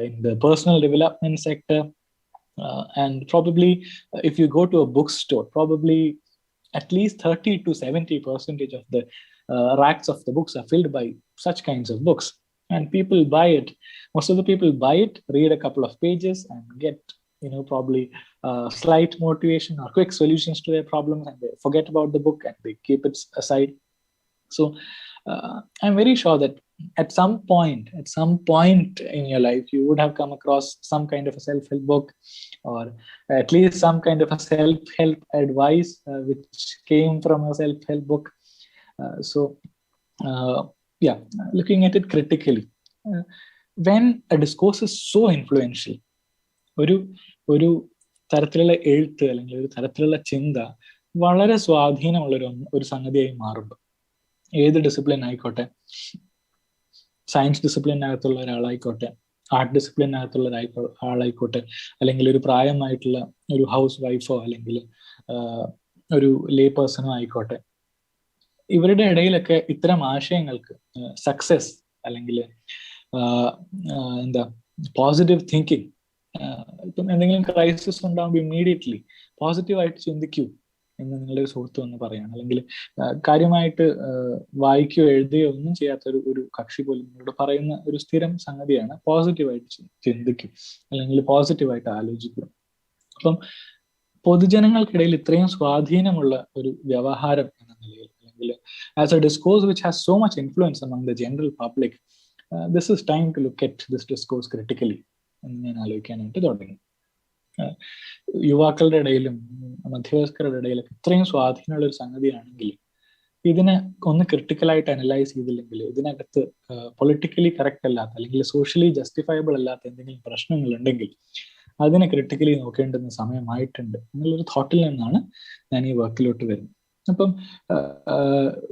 in the personal development sector. And probably if you go to a bookstore, probably at least 30 to 70% of the racks of the books are filled by such kinds of books, and people buy it. Most of the people buy it, read a couple of pages, and get probably slight motivation or quick solutions to their problems, and they forget about the book and they keep it aside. So I'm very sure that at some point in your life, you would have come across some kind of a self-help book, or at least some kind of a self-help advice which came from a self-help book. Looking at it critically, when a discourse is so influential, ഒരു തരത്തിലുള്ള എഴുത്ത് അല്ലെങ്കിൽ ഒരു തരത്തിലുള്ള ചിന്ത വളരെ സ്വാധീനമുള്ള ഒരു സംഗതിയായി മാറുമ്പോൾ, ഏത് ഡിസിപ്ലിൻ ആയിക്കോട്ടെ, സയൻസ് ഡിസിപ്ലിനകത്തുള്ള ഒരാളായിക്കോട്ടെ, ആർട്ട് ഡിസിപ്ലിനകത്തുള്ള ആളായിക്കോട്ടെ, അല്ലെങ്കിൽ ഒരു പ്രായമായിട്ടുള്ള ഒരു ഹൗസ് വൈഫോ അല്ലെങ്കിൽ ഒരു ലേ പേഴ്സണോ ആയിക്കോട്ടെ, ഇവരുടെ ഇടയിലൊക്കെ ഇത്തരം ആശയങ്ങൾക്ക് സക്സസ് അല്ലെങ്കിൽ പോസിറ്റീവ് തിങ്കിങ്, ഇപ്പം എന്തെങ്കിലും ക്രൈസിസ് ഉണ്ടാകുമ്പോൾ ഇമ്മീഡിയറ്റ്ലി പോസിറ്റീവായിട്ട് ചിന്തിക്കൂ എന്ന് നിങ്ങളുടെ ഒരു സുഹൃത്ത് വന്ന് പറയാണ്, അല്ലെങ്കിൽ കാര്യമായിട്ട് വായിക്കുകയോ എഴുതുകയോ ഒന്നും ചെയ്യാത്ത ഒരു കക്ഷി പോലും നിങ്ങളോട് പറയുന്ന ഒരു സ്ഥിരം സംഗതിയാണ് പോസിറ്റീവായിട്ട് ചിന്തിക്കും അല്ലെങ്കിൽ പോസിറ്റീവായിട്ട് ആലോചിക്കും. അപ്പം പൊതുജനങ്ങൾക്കിടയിൽ ഇത്രയും സ്വാധീനമുള്ള ഒരു വ്യവഹാരം എന്ന നിലയിൽ, അല്ലെങ്കിൽ as a discourse which has so much influence among the general public, this is time to look at this discourse critically എന്ന് ഞാൻ ആലോചിക്കാനായിട്ട് തുടങ്ങി. യുവാക്കളുടെ ഇടയിലും മധ്യവയസ്കരുടെ ഇടയിലൊക്കെ ഇത്രയും സ്വാധീനമുള്ള ഒരു സംഗതിയാണെങ്കിൽ ഇതിനെ ഒന്ന് ക്രിട്ടിക്കലായിട്ട് അനലൈസ് ചെയ്തില്ലെങ്കിൽ, ഇതിനകത്ത് പൊളിറ്റിക്കലി കറക്റ്റ് അല്ലാത്ത അല്ലെങ്കിൽ സോഷ്യലി ജസ്റ്റിഫയബിൾ അല്ലാത്ത എന്തെങ്കിലും പ്രശ്നങ്ങൾ ഉണ്ടെങ്കിൽ അതിനെ ക്രിട്ടിക്കലി നോക്കേണ്ടുന്ന സമയമായിട്ടുണ്ട് എന്നുള്ളൊരു തോട്ടിൽ നിന്നാണ് ഞാൻ ഈ വർക്കിലോട്ട് വരുന്നത്. അപ്പം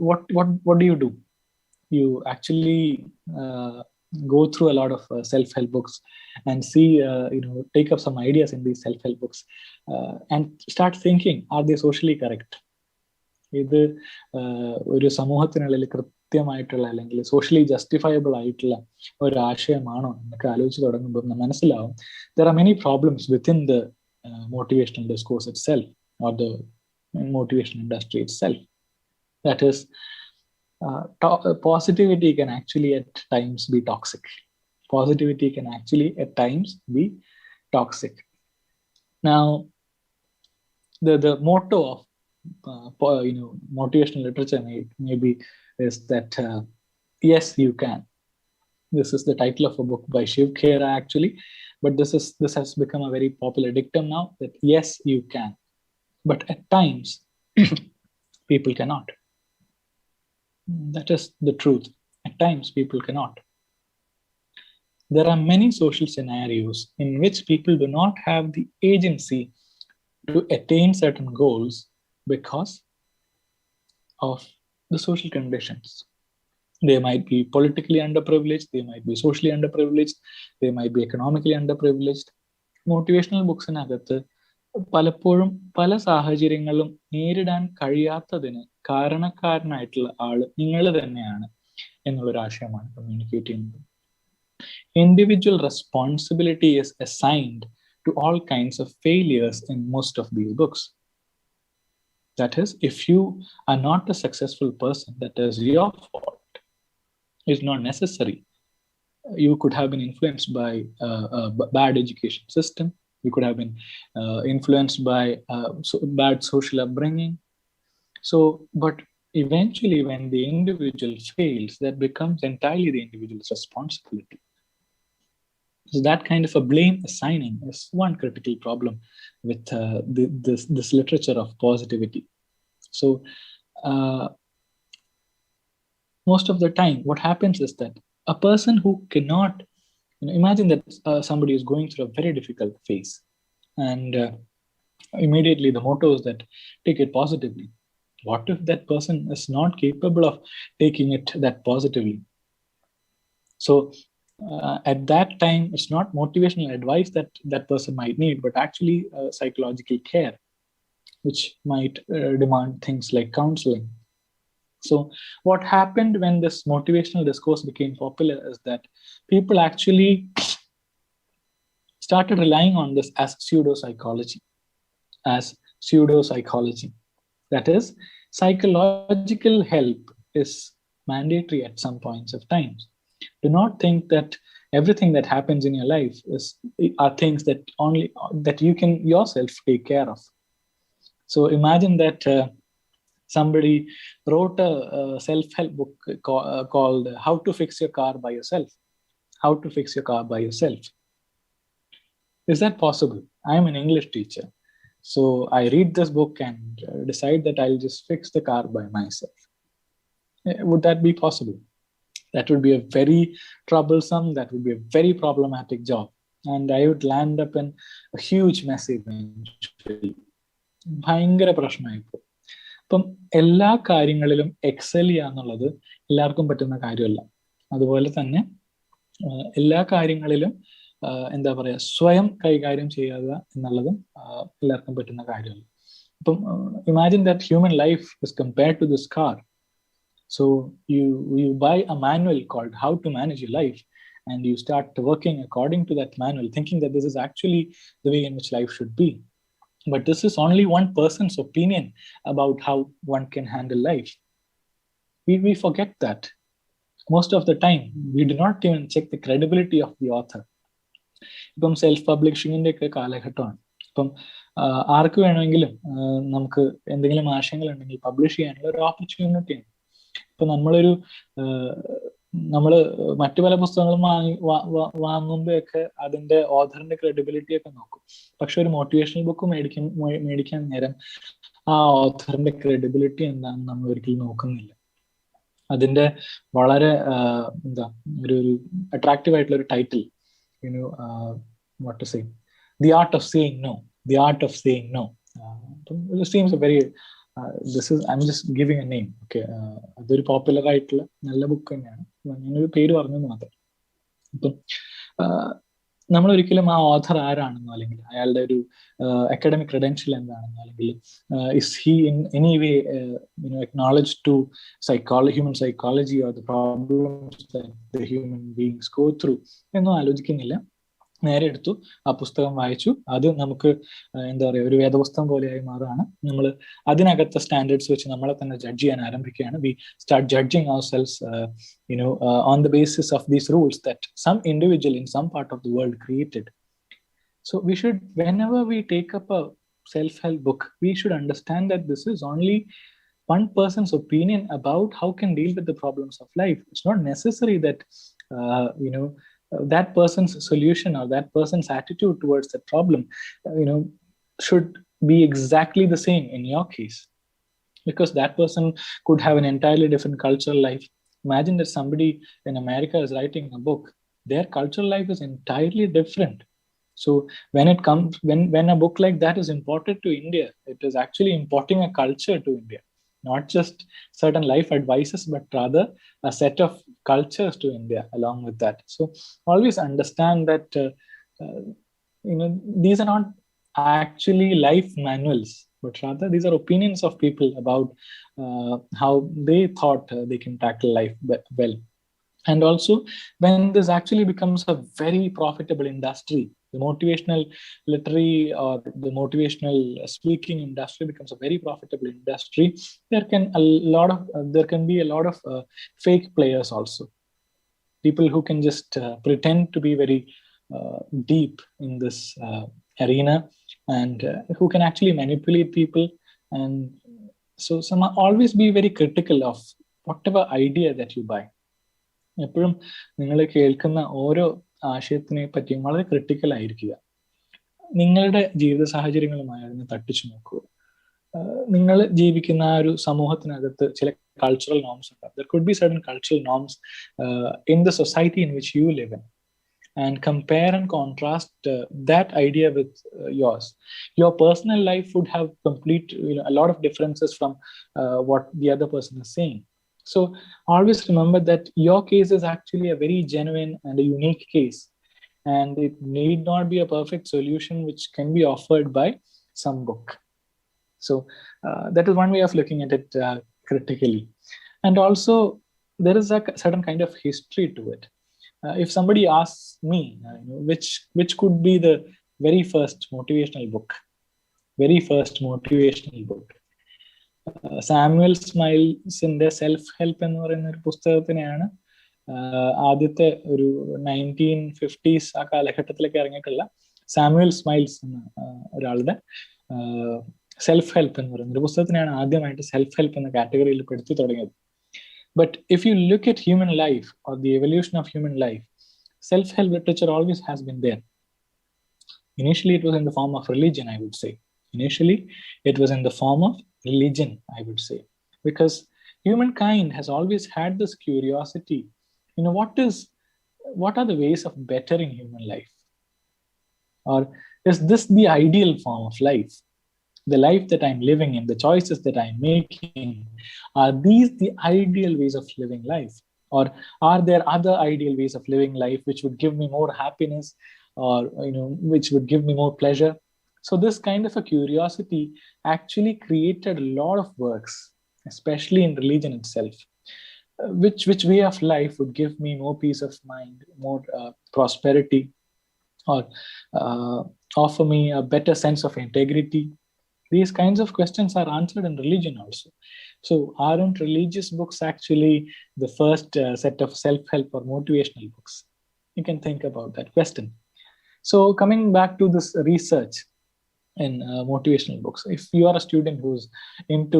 what do you do? You actually go through a lot of self-help books and see, take up some ideas in these self-help books and start thinking, are they socially correct? ഇത് ഒരു സമൂഹത്തിനുള്ളിൽ കൃത്യമായിട്ടുള്ള അല്ലെങ്കിൽ സോഷ്യലി ജസ്റ്റിഫയബിൾ ആയിട്ടുള്ള ഒരു ആശയമാണോ എന്നൊക്കെ ആലോചിച്ച് തുടങ്ങുമ്പോൾ മനസ്സിലാവും there are many problems within the motivational discourse itself or the motivation industry itself. That is, positivity can actually at times be toxic. Positivity can actually at times be toxic. Now, the motto of motivational literature maybe is that yes, you can. This is the title of a book by Shiv Khera actually, but this has become a very popular dictum now, that yes, you can, but at times people cannot. That is the truth. At times people cannot. There are many social scenarios in which people do not have the agency to attain certain goals because of the social conditions. They might be politically underprivileged, they might be socially underprivileged, they might be economically underprivileged. Motivational ബുക്സിനകത്ത് പലപ്പോഴും പല സാഹചര്യങ്ങളും നേരിടാൻ കഴിയാത്തതിന് കാരണക്കാരനായിട്ടുള്ള ആള് നിങ്ങൾ തന്നെയാണ് എന്നുള്ളൊരു ആശയമാണ് കമ്മ്യൂണിക്കേറ്റ് ചെയ്യുന്നത്. Individual responsibility is assigned to all kinds of failures in most of these books. That is, if you are not a successful person, that is your fault. It's not necessary. You could have been influenced by a bad education system. You could have been influenced by bad social upbringing. So, but eventually when the individual fails, that becomes entirely the individual's responsibility. So that kind of a blame assigning is one critical problem with this literature of positivity. So most of the time, what happens is that a person who cannot, imagine that somebody is going through a very difficult phase, and immediately the motto is that take it positively. What if that person is not capable of taking it that positively? So at that time, it's not motivational advice that that person might need, but actually psychological care, which might demand things like counseling. So what happened when this motivational discourse became popular is that people actually started relying on this as pseudo-psychology. That is, psychological help is mandatory at some points of time. Do not think that everything that happens in your life are things that you can yourself take care of. So imagine that somebody wrote a self-help book called How to Fix Your Car by Yourself. How to Fix Your Car by Yourself. Is that possible? I'm an English teacher. So I read this book and decide that I'll just fix the car by myself. Would that be possible? That would be a very troublesome, that would be a very problematic job. And I would land up in a huge mess eventually. ഭയങ്കര പ്രശ്നമായിപ്പോ. അപ്പം എല്ലാ കാര്യങ്ങളിലും Excel ചെയ്യുക എന്നുള്ളത് എല്ലാവർക്കും പറ്റുന്ന കാര്യമല്ല. അതുപോലെ തന്നെ എല്ലാ കാര്യങ്ങളിലും എന്താ പറയുക, സ്വയം കൈകാര്യം ചെയ്യുക എന്നുള്ളതും എല്ലാവർക്കും പറ്റുന്ന കാര്യമല്ല. അപ്പം imagine that human life is compared to this car. So you buy a manual called How to Manage Your Life, and you start working according to that manual, thinking that this is actually the way in which life should be. But this is only one person's opinion about how one can handle life. We forget that. Most of the time, we do not even check the credibility of the author. ഇപ്പം self പബ്ലിഷിങ്ങിന്റെ ഒക്കെ കാലഘട്ടമാണ്. ഇപ്പം ആർക്ക് വേണമെങ്കിലും നമുക്ക് എന്തെങ്കിലും ആശയങ്ങൾ ഉണ്ടെങ്കിൽ publish ചെയ്യാനുള്ള ഒരു ഓപ്പർച്യൂണിറ്റിയാണ്. ഇപ്പൊ നമ്മള് മറ്റു പല പുസ്തകങ്ങളും വാങ്ങുമ്പോഴൊക്കെ അതിന്റെ ഓഥറിന്റെ ക്രെഡിബിലിറ്റി ഒക്കെ നോക്കും. പക്ഷെ ഒരു മോട്ടിവേഷണൽ ബുക്ക് മേടിക്കാൻ നേരം ആ ഓഥറിന്റെ ക്രെഡിബിലിറ്റി എന്താണെന്ന് നമ്മൾ ഒരിക്കലും നോക്കുന്നില്ല. അതിന്റെ വളരെ ഒരു അട്രാക്റ്റീവ് ആയിട്ടുള്ള ഒരു title, what to say, The Art of Saying No. The Art of Saying No. It seems a very I'm just giving a name. Okay, അതൊരു പോപ്പുലർ ആയിട്ടുള്ള നല്ല ബുക്ക് തന്നെയാണ്. ഞാനൊരു പേര് പറഞ്ഞത് മാത്രം. അപ്പം നമ്മൾ ഒരിക്കലും ആ ഓഥർ ആരാണെന്നോ അല്ലെങ്കിൽ അയാളുടെ ഒരു അക്കാഡമിക് ക്രെഡൻഷ്യൽ എന്താണെന്നോ അല്ലെങ്കിൽ is he in any way acknowledged to human psychology or the problems that the human beings go through എന്നോ ആലോചിക്കുന്നില്ല. നേരെ എടുത്തു ആ പുസ്തകം വായിച്ചു, അത് നമുക്ക് എന്താ പറയുക ഒരു വേദപുസ്തകം പോലെയായി മാറുകയാണ്. നമ്മൾ അതിനകത്തെ സ്റ്റാൻഡേർഡ്സ് വെച്ച് നമ്മളെ തന്നെ ജഡ്ജ് ചെയ്യാൻ ആരംഭിക്കുകയാണ്. We start judging ourselves on the basis of these rules that some individual in some part of the world created. So we should, whenever we take up a self-help book, we should understand that this is only one person's opinion about how can deal with the problems of life. It's not necessary that that person's solution or that person's attitude towards the problem should be exactly the same in your case, because that person could have an entirely different cultural life. Imagine that somebody in America is writing a book. Their cultural life is entirely different. So when it comes, when a book like that is imported to India, it is actually importing a culture to India, not just certain life advices, but rather a set of cultures to India along with that. So always understand that these are not actually life manuals, but rather these are opinions of people about how they thought they can tackle life well. And also, when this actually becomes a very profitable industry, the motivational literary or the motivational speaking industry becomes a very profitable industry, there can be a lot of fake players also. People who can just pretend to be very deep in this arena, and who can actually manipulate people. And so always be very critical of whatever idea that you buy. എപ്പോഴും നിങ്ങൾ കേൾക്കുന്ന ഓരോ ആശയത്തിനെ പറ്റിയും വളരെ critical ആയിരിക്കുക. നിങ്ങളുടെ ജീവിത സാഹചര്യങ്ങളുമായി അതിനെ തട്ടിച്ചു നോക്കുക. നിങ്ങൾ ജീവിക്കുന്ന ആ ഒരു സമൂഹത്തിനകത്ത് ചില കൾച്ചറൽ നോംസ് ഉണ്ടാവും. There could be certain cultural norms in the society in which you live in, and compare and contrast that idea with yours. Your personal life would have a lot of differences from what the other person is saying. So always remember that your case is actually a very genuine and a unique case, and it need not be a perfect solution which can be offered by some book. So that is one way of looking at it critically. And also there is a certain kind of history to it. If somebody asks me which could be the very first motivational book, Samuel സ്മൈൽസിന്റെ self help എന്ന് പറയുന്ന ഒരു പുസ്തകത്തിനെയാണ് ആദ്യത്തെ ഒരു 1950s ആ കാലഘട്ടത്തിലൊക്കെ ഇറങ്ങിയിട്ടുള്ള Samuel smiles എന്ന ഒരാളുടെ സെൽഫ് ഹെൽപ്പ് എന്ന് പറയുന്ന ഒരു പുസ്തകത്തിനെയാണ് ആദ്യമായിട്ട് സെൽഫ് ഹെൽപ്പ് എന്ന കാറ്റഗറിയിൽ പെടുത്തി തുടങ്ങിയത്. But if you look at human life or the evolution of human life, self-help literature always has been there. Initially, it was in the form of religion, I would say. Because humankind has always had this curiosity. What are the ways of bettering human life? Or is this the ideal form of life? The life that I'm living in, the choices that I'm making, are these the ideal ways of living life? Or are there other ideal ways of living life which would give me more happiness, or which would give me more pleasure? So this kind of a curiosity actually created a lot of works, especially in religion itself. Which way of life would give me more peace of mind, more prosperity, or offer me a better sense of integrity? These kinds of questions are answered in religion also. So aren't religious books actually the first set of self-help or motivational books? You can think about that question. So coming back to this research in motivational books, if you are a student who's into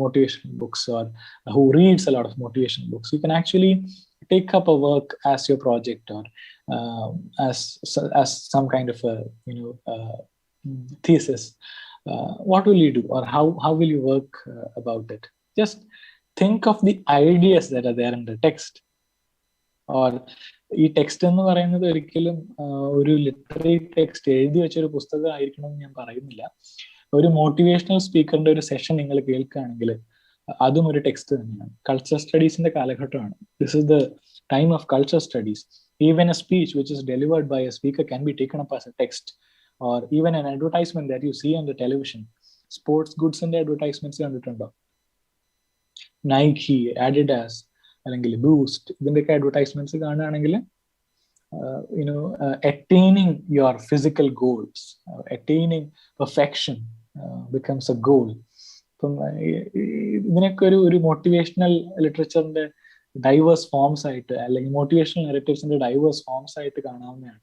motivational books, or who reads a lot of motivational books, you can actually take up a work as your project, or as some kind of a thesis. What will you do, or how will you work about it? Just think of the ideas that are there in the text. Or ഈ text എന്ന് പറയുന്നത് ഒരിക്കലും ഒരു literary text എഴുതി വെച്ചൊരു പുസ്തകം ആയിരിക്കണം എന്ന് ഞാൻ പറയുന്നില്ല. ഒരു മോട്ടിവേഷണൽ സ്പീക്കറിന്റെ ഒരു സെഷൻ നിങ്ങൾ കേൾക്കുകയാണെങ്കിൽ അതും ഒരു ടെക്സ്റ്റ് തന്നെയാണ്. കൾച്ചർ സ്റ്റഡീസിന്റെ കാലഘട്ടമാണ്. This is the time of culture studies. Even a speech which is delivered by a speaker can be taken up as a text, or even an advertisement that you see on the television. Sports goods in the advertisements കണ്ടിട്ടുണ്ടോ? Nike, Adidas, അല്ലെങ്കിൽ boost, ഇതിന്റെയൊക്കെ advertisements കാണുകയാണെങ്കിൽ attaining your physical goals, attaining perfection becomes a goal. അപ്പം ഇതിനൊക്കെ ഒരു motivational ലിറ്ററേച്ചറിന്റെ diverse forms ആയിട്ട്, അല്ലെങ്കിൽ motivational നെറേറ്റീവ്സിന്റെ diverse forms ആയിട്ട് കാണാവുന്നതാണ്.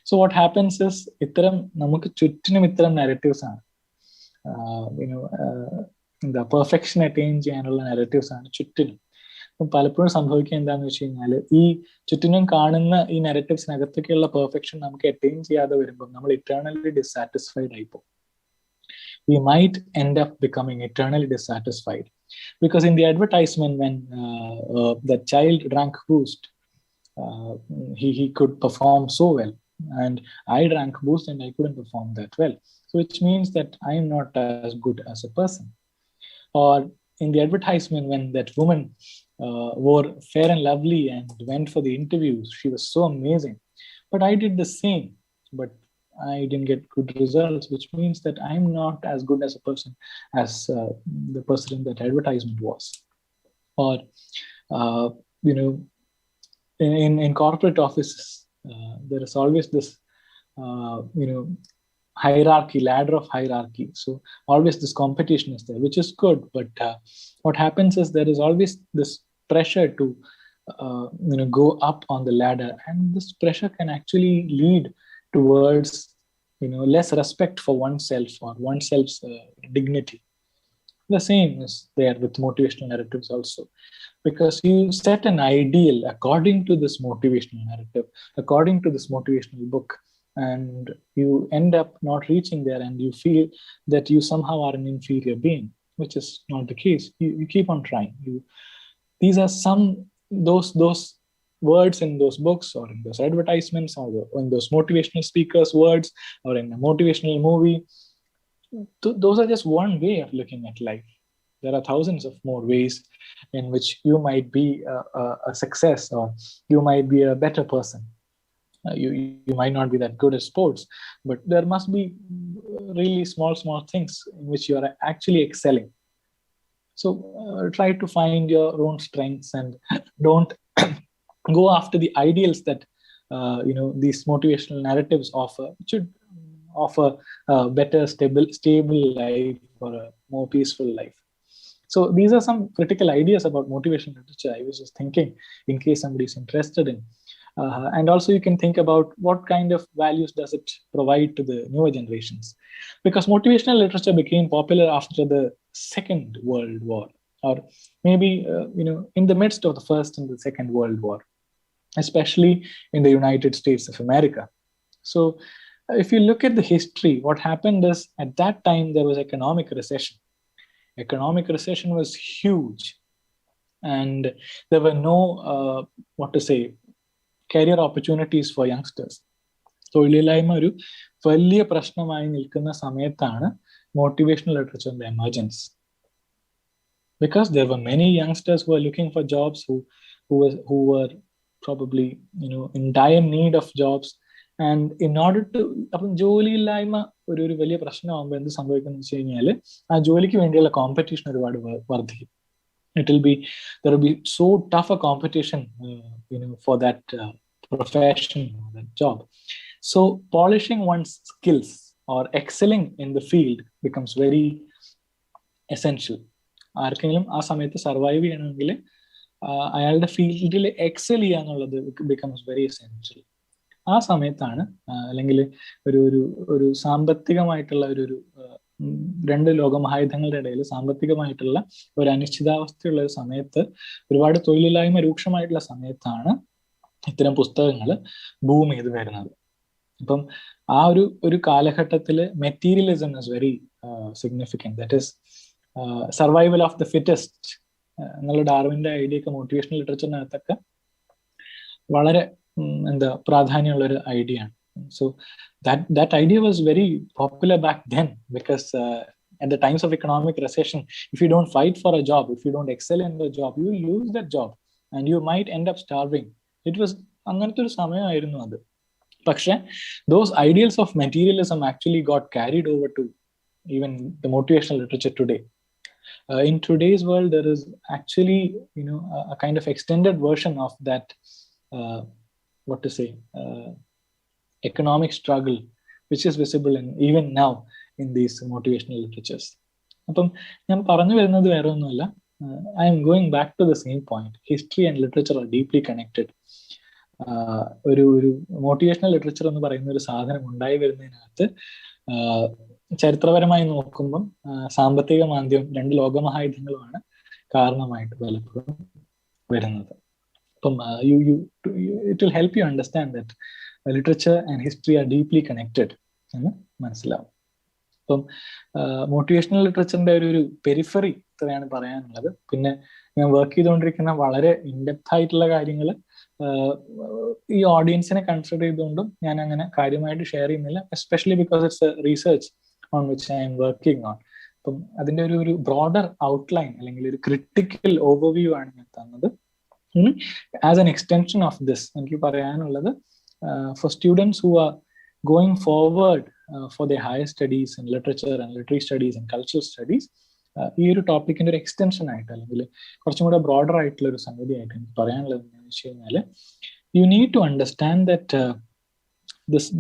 So what happens is ഇത്തരം നമുക്ക് ചുറ്റിനും ഇത്തരം narratives ആണ്. എന്താ പെർഫെക്ഷൻ അറ്റൈൻ ചെയ്യാനുള്ള narratives ആണ് ചുറ്റിനും. അപ്പം പലപ്പോഴും സംഭവിക്കുക എന്താണെന്ന് വെച്ച് കഴിഞ്ഞാൽ ഈ ചുറ്റിനും കാണുന്ന ഈ narratives-നകത്തൊക്കെയുള്ള പെർഫെക്ഷൻ നമുക്ക് അറ്റൈൻ ചെയ്യാതെ വരുമ്പോൾ നമ്മൾ eternally dissatisfied ആയിപ്പോകും. We might end up becoming eternally dissatisfied because in the advertisement when the child drank boost, he could perform so well, and I drank boost and I couldn't perform that well, so which means that I am not as good as a person. Or in the advertisement when that woman wore Fair and Lovely and went for the interviews, she was so amazing, but I did the same, but I didn't get good results, which means that I'm not as good as a person as the person in that advertisement was. Or in corporate offices, there is always this hierarchy, ladder of hierarchy. So always this competition is there, which is good, but what happens is there is always this pressure to go up on the ladder, and this pressure can actually lead towards less respect for oneself or oneself's dignity. The same is there with motivational narratives also, because you set an ideal according to this motivational narrative, according to this motivational book, and you end up not reaching there, and you feel that you somehow are an inferior being, which is not the case. You keep on trying. These are some those words in those books or in those advertisements or in those motivational speakers' words or in a motivational movie. Those are just one way of looking at life. There are thousands of more ways in which you might be a success, or you might be a better person. You might not be that good at sports, but there must be really small things in which you are actually excelling. So try to find your own strengths and don't go after the ideals that these motivational narratives offer. It should offer a better, stable life or a more peaceful life. So these are some critical ideas about motivational literature I was just thinking, in case somebody is interested in. And also you can think about what kind of values does it provide to the newer generations, because motivational literature became popular after the Second World War, or maybe in the midst of the First and the Second World War, especially in the United States of America. So if you look at the history, what happened is at that time there was economic recession. Economic recession was huge, and there were no career opportunities for youngsters. തൊഴിലില്ലായ്മ ഒരു വലിയ പ്രശ്നമായി നിൽക്കുന്ന സമയത്താണ് motivational literature emergence, because there were many youngsters who were looking for jobs, who were probably in dire need of jobs, and in order to അപ്പം ജോലിയില്ലായ്മ ഒരു വലിയ പ്രശ്നമാകുമ്പോൾ എന്ത് സംഭവിക്കുന്നത് വെച്ച് കഴിഞ്ഞാൽ ആ ജോലിക്ക് വേണ്ടിയുള്ള കോമ്പറ്റീഷൻ ഒരുപാട് വർദ്ധിക്കും. There will be so tough a competition for that profession or that job. So polishing one's skills or excelling in the field becomes very essential. ആർക്കെങ്കിലും ആ സമയത്ത് സർവൈവ് ചെയ്യണമെങ്കിൽ അയാളുടെ ഫീൽഡിൽ എക്സൽ ചെയ്യുക എന്നുള്ളത് ബിക്കംസ് വെരി എസെൻഷ്യൽ. ആ സമയത്താണ് അല്ലെങ്കിൽ ഒരു സാമ്പത്തികമായിട്ടുള്ള ഒരു രണ്ട് ലോകമഹായുധങ്ങളുടെ ഇടയിൽ സാമ്പത്തികമായിട്ടുള്ള ഒരു അനിശ്ചിതാവസ്ഥയുള്ള ഒരു സമയത്ത്, ഒരുപാട് തൊഴിലില്ലായ്മ രൂക്ഷമായിട്ടുള്ള സമയത്താണ് ഇത്തരം പുസ്തകങ്ങൾ ബൂം ചെയ്ത് വരുന്നത്. അപ്പം ആ ഒരു കാലഘട്ടത്തിൽ materialism is very significant. That is survival of the fittest എന്നുള്ള ഡാർവിൻ്റെ ഐഡിയ ഒക്കെ മോട്ടിവേഷണൽ ലിറ്ററേച്ചറിനകത്തൊക്കെ വളരെ പ്രാധാന്യമുള്ള ഒരു ഐഡിയ ആണ്. So that idea was very popular back then, because at the times of economic recession, if you don't fight for a job, if you don't excel in the job, you will lose that job and you might end up starving. It was അങ്ങനത്തെ ഒരു സമയമായിരുന്നു അത്. പക്ഷെ those ideals of materialism actually got carried over to even the motivational literature today. In today's world, there is actually a kind of extended version of that economic struggle, which is visible even now in these motivational literatures. അപ്പം ഞാൻ പറഞ്ഞു വരുന്നത് വേറെ ഒന്നുമല്ല, I am going back to the same point. History and literature are deeply connected. ഒരു motivational literature എന്ന് പറയുന്ന ഒരു സാധനം ഉണ്ടായി വരുന്നതിനകത്ത് ചരിത്രപരമായി നോക്കുമ്പം സാമ്പത്തിക മാന്ദ്യവും 2 ലോകമഹായുദ്ധങ്ങളുമാണ് കാരണമായിട്ട് പലപ്പോഴും വരുന്നത്. അപ്പം it will help you understand that literature and history are deeply connected എന്ന് മനസ്സിലാവും. അപ്പം മോട്ടിവേഷണൽ ലിറ്ററേച്ചറിന്റെ ഒരു പെരിഫറി ഇത്രയാണ് പറയാനുള്ളത്. പിന്നെ ഞാൻ വർക്ക് ചെയ്തുകൊണ്ടിരിക്കുന്ന വളരെ ഇൻഡെപ്ത് ആയിട്ടുള്ള കാര്യങ്ങൾ ഈ ഓഡിയൻസിനെ കൺസിഡർ ചെയ്തുകൊണ്ടും ഞാൻ അങ്ങനെ കാര്യമായിട്ട് ഷെയർ ചെയ്യുന്നില്ല, especially because it's research on which I am working on. അപ്പം അതിന്റെ ഒരു ബ്രോഡർ ഔട്ട്ലൈൻ അല്ലെങ്കിൽ ഒരു ക്രിട്ടിക്കൽ ഓവർവ്യൂ ആണ് ഞാൻ തന്നത്. As an extension of this എനിക്ക് പറയാനുള്ളത്, for students who are going forward for their higher studies in literature and literary studies and cultural studies, ഈ ഒരു ടോപ്പിക്കിന്റെ ഒരു എക്സ്റ്റൻഷൻ ആയിട്ട് അല്ലെങ്കിൽ കുറച്ചും കൂടെ ബ്രോഡർ ആയിട്ടുള്ള ഒരു സംഗതി ആയിട്ട് എനിക്ക് പറയാനുള്ളത് എന്താണെന്ന് വെച്ച് കഴിഞ്ഞാൽ, you need to understand that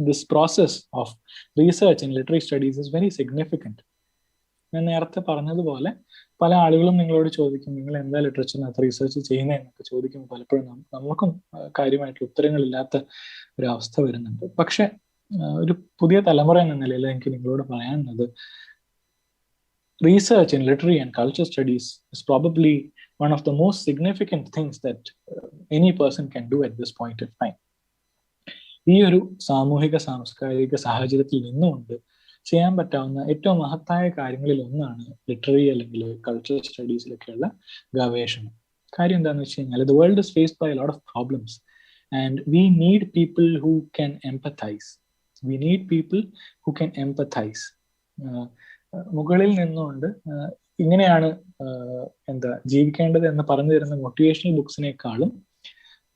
this process of research in literary studies is very significant. ഞാൻ നേരത്തെ പറഞ്ഞതുപോലെ പല ആളുകളും നിങ്ങളോട് ചോദിക്കും, നിങ്ങൾ എന്താ ലിറ്ററേച്ചറിനകത്ത് റീസെർച്ച് ചെയ്യുന്നതെന്നൊക്കെ ചോദിക്കുമ്പോൾ പലപ്പോഴും നമുക്കും കാര്യമായിട്ടുള്ള ഉത്തരങ്ങളില്ലാത്ത ഒരു അവസ്ഥ വരുന്നുണ്ട്. പക്ഷെ ഒരു പുതിയ തലമുറ എന്ന നിലയിൽ എനിക്ക് നിങ്ങളോട് പറയാനുള്ളത്, research in literary and cultural studies is probably one of the most significant things that any person can do at this point of time. ഈ ഒരു സാമൂഹിക സാംസ്കാരിക സാഹചര്യത്തിൽ നിന്നുകൊണ്ട് ചെയ്യാൻ പറ്റാവുന്ന ഏറ്റവും മഹത്തായ കാര്യങ്ങളിൽ ഒന്നാണ് ലിറ്റററി അല്ലെങ്കിൽ കൾച്ചറൽ സ്റ്റഡീസിലൊക്കെയുള്ള ഗവേഷണം. കാര്യം എന്താണെന്ന് വെച്ച് കഴിഞ്ഞാൽ, the world is faced by a lot of problems and we need people who can empathize. We need people who can empathize. മുകളിൽ നിന്നുകൊണ്ട് ഇങ്ങനെയാണ് ജീവിക്കേണ്ടത് എന്ന് പറഞ്ഞു തരുന്ന മോട്ടിവേഷണൽ ബുക്സിനേക്കാളും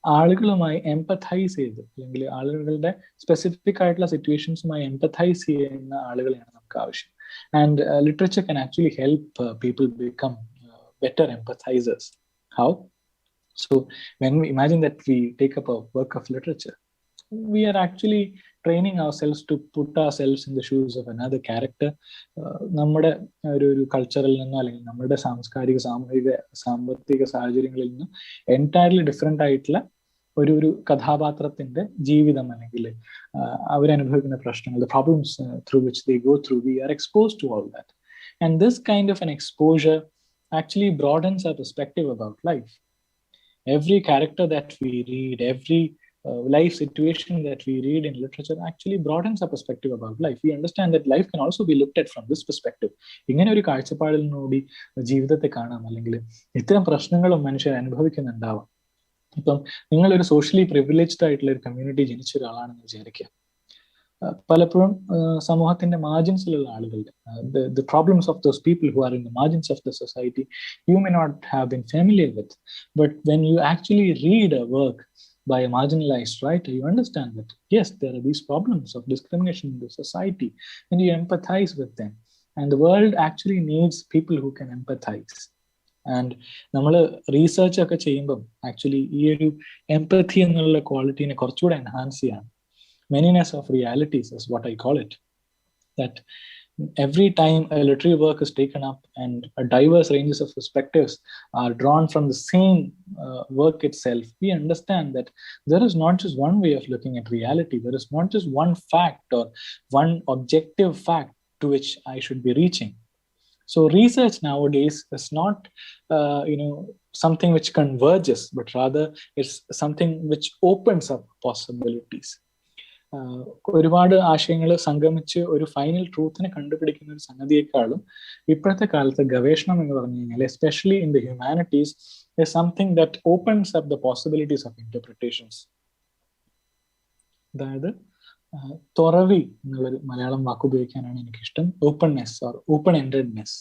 ആളുകളുമായി എംപത്തൈസ് ചെയ്ത് അല്ലെങ്കിൽ ആളുകളുടെ സ്പെസിഫിക് ആയിട്ടുള്ള സിറ്റുവേഷൻസുമായി എംപത്തൈസ് ചെയ്യുന്ന ആളുകളെയാണ് നമുക്ക് ആവശ്യം. And literature can actually help people become better empathizers. How? So when we imagine that we take up a work of literature, we are actually training ourselves to put ourselves in the shoes of another character. നമ്മുടെ ഒരു കൾച്ചറിൽ നിന്നോ അല്ലെങ്കിൽ നമ്മുടെ സാംസ്കാരിക സാമൂഹിക സാമ്പത്തിക സാഹചര്യങ്ങളിൽ നിന്നും എൻറ്റയർലി ഡിഫറെൻ്റ് ആയിട്ടുള്ള ഒരു കഥാപാത്രത്തിന്റെ ജീവിതം അല്ലെങ്കിൽ അവരനുഭവിക്കുന്ന പ്രശ്നങ്ങൾ, the problems through which they go through, we are exposed to all that. And this kind of an exposure actually broadens our perspective about life. Every character that we read, every life situation that we read in literature actually broadens our perspective about life. We understand that life can also be looked at from this perspective. ഇങ്ങനെ ഒരു കാഴ്ചപ്പാടിൽ നിന്നുകൂടി ജീവിതത്തെ കാണാം, അല്ലെങ്കിൽ ഇത്തരം പ്രശ്നങ്ങളും മനുഷ്യർ അനുഭവിക്കുന്നുണ്ടാവാം. ഇപ്പം നിങ്ങളൊരു സോഷ്യലി പ്രിവിലേജ്ഡ് ആയിട്ടുള്ള ഒരു കമ്മ്യൂണിറ്റി ജനിച്ച ഒരാളാണെന്ന് വിചാരിക്കുക. പലപ്പോഴും സമൂഹത്തിന്റെ മാർജിൻസിലുള്ള ആളുകളുടെ the problems of those people who are in the margins of the society you may not have been familiar with, but when you actually read a work by a marginalized writer, you understand that yes, there are these problems of discrimination in the society, and you empathize with them. And the world actually needs people who can empathize. And നമ്മൾ research ഒക്കെ ചെയ്യുമ്പം actually ഈ ഒരു എംപത്തി എന്നുള്ള ക്വാളിറ്റീനെ കുറച്ചുകൂടെ enhance ചെയ്യാണ്. Manyness of realities is what I call it. That every time a literary work is taken up and a diverse ranges of perspectives are drawn from the same work itself, we understand that there is not just one way of looking at reality. There is not just one fact or one objective fact to which I should be reaching. So research nowadays is not, something which converges, but rather it's something which opens up possibilities. ഒരുപാട് ആശയങ്ങൾ സംഗമിച്ച് ഒരു final ട്രൂത്തിനെ കണ്ടുപിടിക്കുന്ന ഒരു സംഗതിയെക്കാളും ഇപ്പോഴത്തെ കാലത്ത് ഗവേഷണം എന്ന് പറഞ്ഞു കഴിഞ്ഞാൽ, especially in the humanities, is something that opens up the possibilities of interpretations. അതായത് തുറവി എന്നുള്ളൊരു മലയാളം വാക്ക് ഉപയോഗിക്കാനാണ് എനിക്കിഷ്ടം. Openness or open endedness.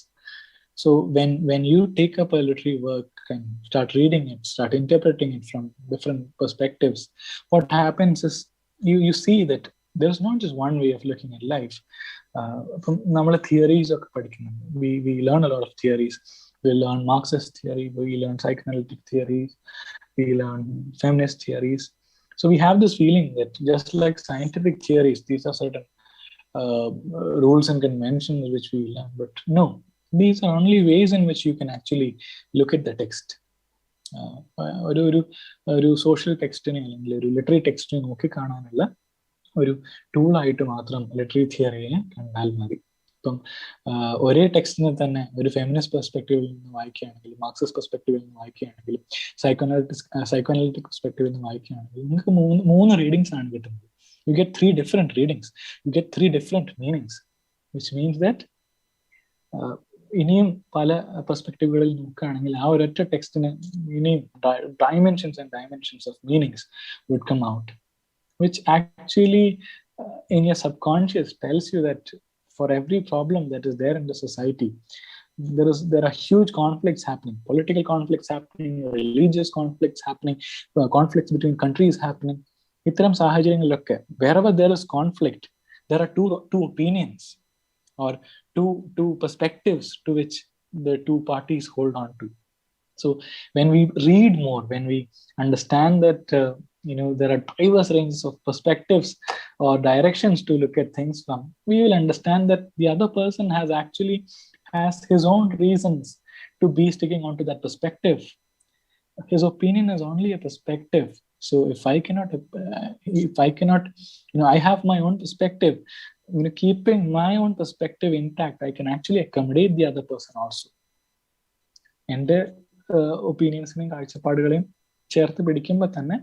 So when you take up a literary work and start reading it, start interpreting it from different perspectives, what happens is you see that there's not just one way of looking at life. നമ്മൾ theories ഒക്കെ പഠിക്കുന്നുണ്ട്. We learn a lot of theories. We learn Marxist theory, we learn psychoanalytic theories, we learn feminist theories. So we have this feeling that just like scientific theories, these are certain rules and conventions which we learn. But no, these are only ways in which you can actually look at the text. ഒരു social ടെക്സ്റ്റിനെ അല്ലെങ്കിൽ ഒരു literary ടെക്സ്റ്റിനെ നോക്കി കാണാനുള്ള ഒരു ടൂളായിട്ട് മാത്രം literary തിയറിയെ കണ്ടാൽ മതി. ഇപ്പം ഒരേ ടെക്സ്റ്റിനെ തന്നെ ഒരു ഫെമിനിസ്റ്റ് പെർസ്പെക്റ്റീവിൽ നിന്ന് വായിക്കുകയാണെങ്കിലും, മാർക്സിസ്റ്റ് പെർസ്പെക്റ്റീവിൽ നിന്ന് വായിക്കുകയാണെങ്കിലും, സൈക്കോഅനാലിറ്റിക് പെർസ്പെക്റ്റീവിൽ നിന്ന് വായിക്കുകയാണെങ്കിലും നിങ്ങൾക്ക് മൂന്ന് റീഡിങ്സ് ആണ് കിട്ടുന്നത്. You get 3 different readings. You get 3 different meanings, which means that ഇനിയും പല പെർസ്പെക്റ്റീവുകളിൽ നോക്കുകയാണെങ്കിൽ ആ ഒരൊറ്റ ടെക്സ്റ്റിന് ഇനിയും dimensions of meanings would come out, which actually in your subconscious tells you that for every problem that is there in the society, there are huge conflicts happening, political conflicts happening, religious conflicts happening, conflicts between countries happening. ഇത്തരം സാഹചര്യങ്ങളിലൊക്കെ wherever there is conflict, there are two opinions or two perspectives to which the two parties hold on to. So when we read more, when we understand that there are diverse ranges of perspectives or directions to look at things from, we will understand that the other person has his own reasons to be sticking onto that perspective. His opinion is only a perspective. So if I cannot, I have my own perspective. Keeping my own perspective intact, I can actually accommodate the other person also. And ഒപ്പീനിയൻസിനെയും കാഴ്ചപ്പാടുകളെയും ചേർത്ത് പിടിക്കുമ്പോൾ തന്നെ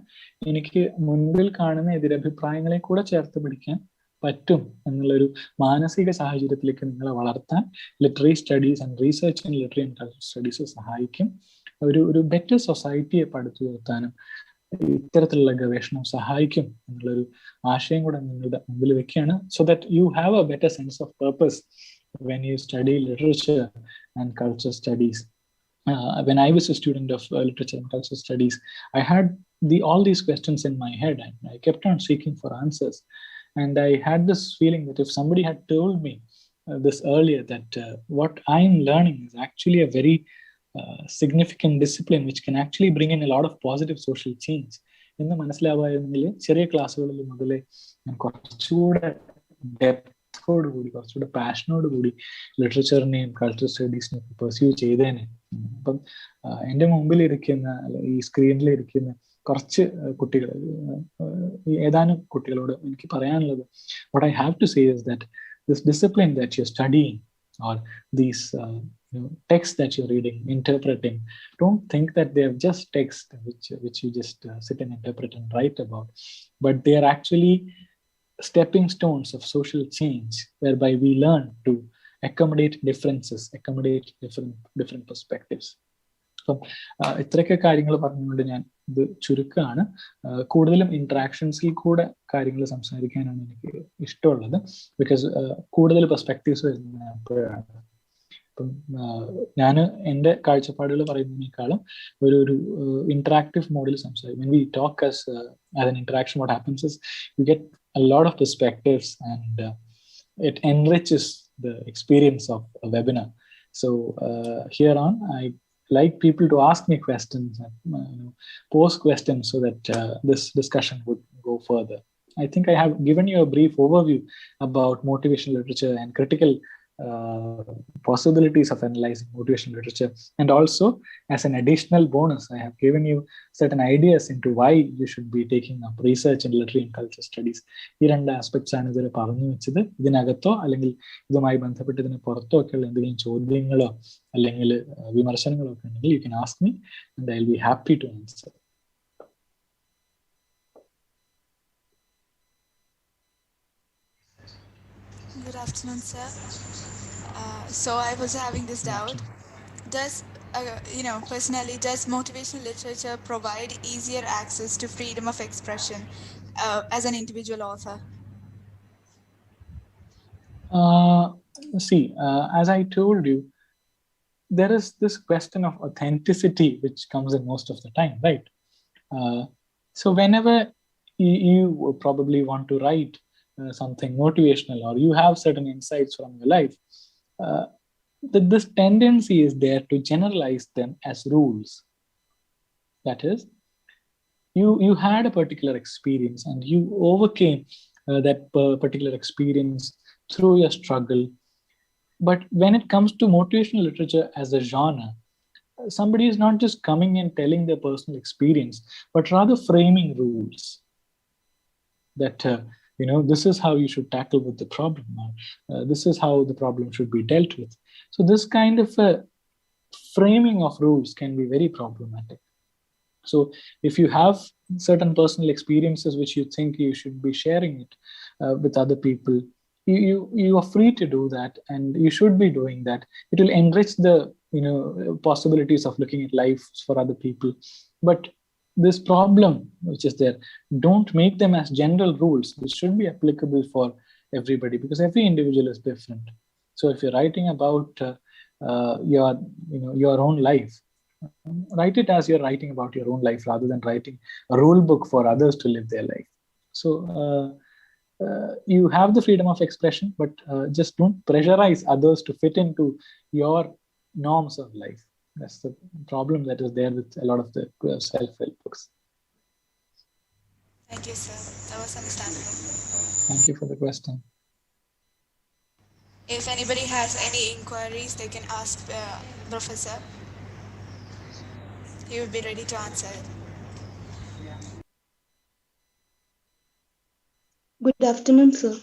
എനിക്ക് മുൻപിൽ കാണുന്ന എതിരഭിപ്രായങ്ങളെ കൂടെ ചേർത്ത് പിടിക്കാൻ പറ്റും എന്നുള്ളൊരു മാനസിക സാഹചര്യത്തിലേക്ക് നിങ്ങളെ വളർത്താൻ literary studies and research in literary and cultural studies സഹായിക്കും. ഒരു ബെറ്റർ സൊസൈറ്റിയെ പടുത്തുയർത്താനും ഇത്തരത്തിലുള്ള ഗവേഷണം സഹായിക്കും എന്നുള്ളൊരു ആശയം കൂടെ നിങ്ങളുടെ മുമ്പിൽ വെക്കുകയാണ്. So that you have A better sense of purpose when you study literature and culture studies. When I was a student of literature and cultural studies, I had all these questions in my head, and I kept on seeking for answers. And I had this feeling that if somebody had told me this earlier, that what I'm learning is actually a very significant discipline which can actually bring in a lot of positive social change, എന്ന് മനസ്സിലാവായിരുന്നെങ്കിൽ ചെറിയ ക്ലാസ്സുകളിൽ മുതലേ ഞാൻ കുറച്ചുകൂടെ ഡെപ്തോടുകൂടി കുറച്ചുകൂടെ പാഷനോട് കൂടി ലിറ്ററേച്ചറിനെയും cultural സ്റ്റഡീസിനെയും pursue ചെയ്തേനെ. അപ്പം എൻ്റെ മുമ്പിൽ ഇരിക്കുന്ന ഈ സ്ക്രീനിൽ ഇരിക്കുന്ന കുറച്ച് കുട്ടികൾ, ഏതാനും കുട്ടികളോട് എനിക്ക് പറയാനുള്ളത്, what I have to say is that this discipline that you're studying or these texts that you're reading, interpreting, don't think that they are just text which you just sit and interpret and write about, but they are actually stepping stones of social change whereby we learn to accommodate differences, accommodate different perspectives. അപ്പം ഇത്രയൊക്കെ കാര്യങ്ങൾ പറഞ്ഞുകൊണ്ട് ഞാൻ ഇത് ചുരുക്കമാണ്. കൂടുതലും ഇന്ററാക്ഷൻസിൽ കൂടെ കാര്യങ്ങൾ സംസാരിക്കാനാണ് എനിക്ക് ഇഷ്ടമുള്ളത്. ബിക്കോസ് കൂടുതൽ പെർസ്പെക്റ്റീവ്സ് വരുന്നത് അപ്പോഴാണ്. അപ്പം ഞാൻ എൻ്റെ കാഴ്ചപ്പാടുകൾ പറയുന്നതിനേക്കാളും ഒരു ഇന്ററാക്റ്റീവ് മോഡിൽ സംസാരിക്കും. When we talk as an interaction, what happens is you get a lot of perspectives and it enriches the experience of a webinar. So here on, I like people to ask me questions and pose questions so that this discussion would go further. I think I have given you a brief overview about motivational literature and critical possibilities of analyzing motivational literature, and also as an additional bonus I have given you certain ideas into why you should be taking up research in literary and culture studies. ഈ രണ്ട് aspects ആണ് ഇതിൽ പറഞ്ഞു വെച്ചത്. ഇതിനകത്തോ അല്ലെങ്കിൽ ഇതുമായി ബന്ധപ്പെട്ട് ഇതിന് പുറത്തോ ഒക്കെയുള്ള എന്തെങ്കിലും ചോദ്യങ്ങളോ അല്ലെങ്കിൽ വിമർശനങ്ങളോ ഒക്കെ ഉണ്ടെങ്കിൽ you can ask me and I'll be happy to answer. Good afternoon, sir. So I was having this doubt. Does, personally, does motivational literature provide easier access to freedom of expression as an individual author? As I told you, there is this question of authenticity which comes in most of the time, right? So whenever you probably want to write something motivational, or you have certain insights from your life, this tendency is there to generalize them as rules. That is, you had a particular experience and you overcame that particular experience through your struggle. But when it comes to motivational literature as a genre, somebody is not just coming and telling their personal experience, but rather framing rules that, this is how you should tackle with the problem, or this is how the problem should be dealt with. So this kind of framing of rules can be very problematic. So if you have certain personal experiences which you think you should be sharing it with other people, you are free to do that, and you should be doing that. It will enrich the possibilities of looking at life for other people. But this problem which is there, don't make them as general rules which should be applicable for everybody, because every individual is different. So if you're writing about your own life, write it as you're writing about your own life rather than writing a rule book for others to live their life. So you have the freedom of expression, but just don't pressurize others to fit into your norms of life. That's the problem that is there with a lot of the self-help books. Thank you, sir. That was understandable. Thank you for the question. If anybody has any inquiries, they can ask Professor. He will be ready to answer it. Good afternoon, sir.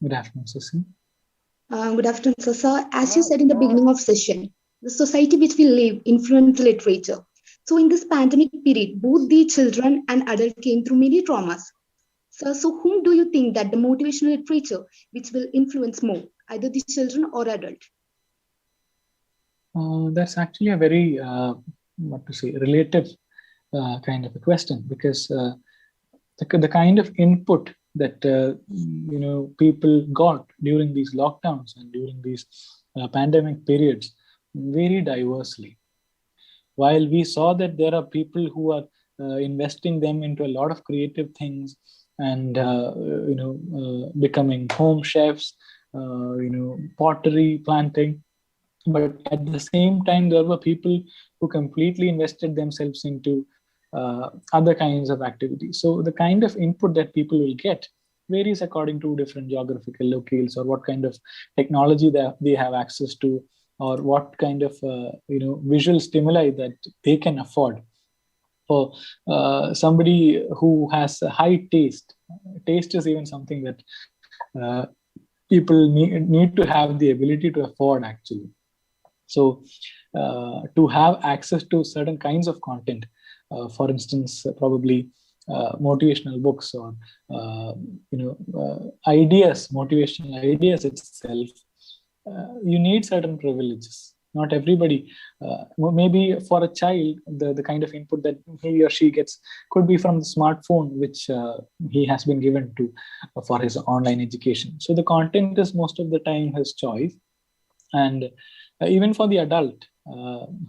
Good afternoon, Sissy. Good afternoon, sir. Sir, as you said in the beginning of session, the society which we live influences literature. So in this pandemic period, both the children and adults came through many traumas. So whom do you think that the motivational literature which will influence more, either the children or adult? That's actually a very, relative kind of a question, because the kind of input that people got during these lockdowns and during these pandemic periods vary diversely. While we saw that there are people who are investing them into a lot of creative things and becoming home chefs, pottery planting, but at the same time there were people who completely invested themselves into other kinds of activities. So the kind of input that people will get varies according to different geographical locales, or what kind of technology that they have access to, or what kind of visual stimuli that they can afford. For somebody who has a high taste is even something that people need to have the ability to afford, actually. So to have access to certain kinds of content, for instance, probably motivational books or motivational ideas itself, you need certain privileges. Not everybody, maybe for a child, the kind of input that he or she gets could be from the smartphone which he has been given to for his online education. So the content is most of the time his choice. And even for the adult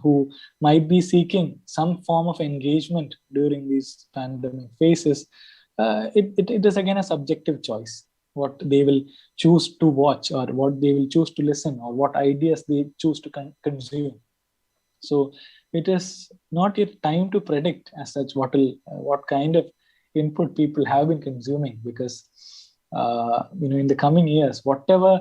who might be seeking some form of engagement during these pandemic phases, it is again a subjective choice, what they will choose to watch, or what they will choose to listen, or what ideas they choose to consume. So it is not yet time to predict as such what kind of input people have been consuming, because in the coming years, whatever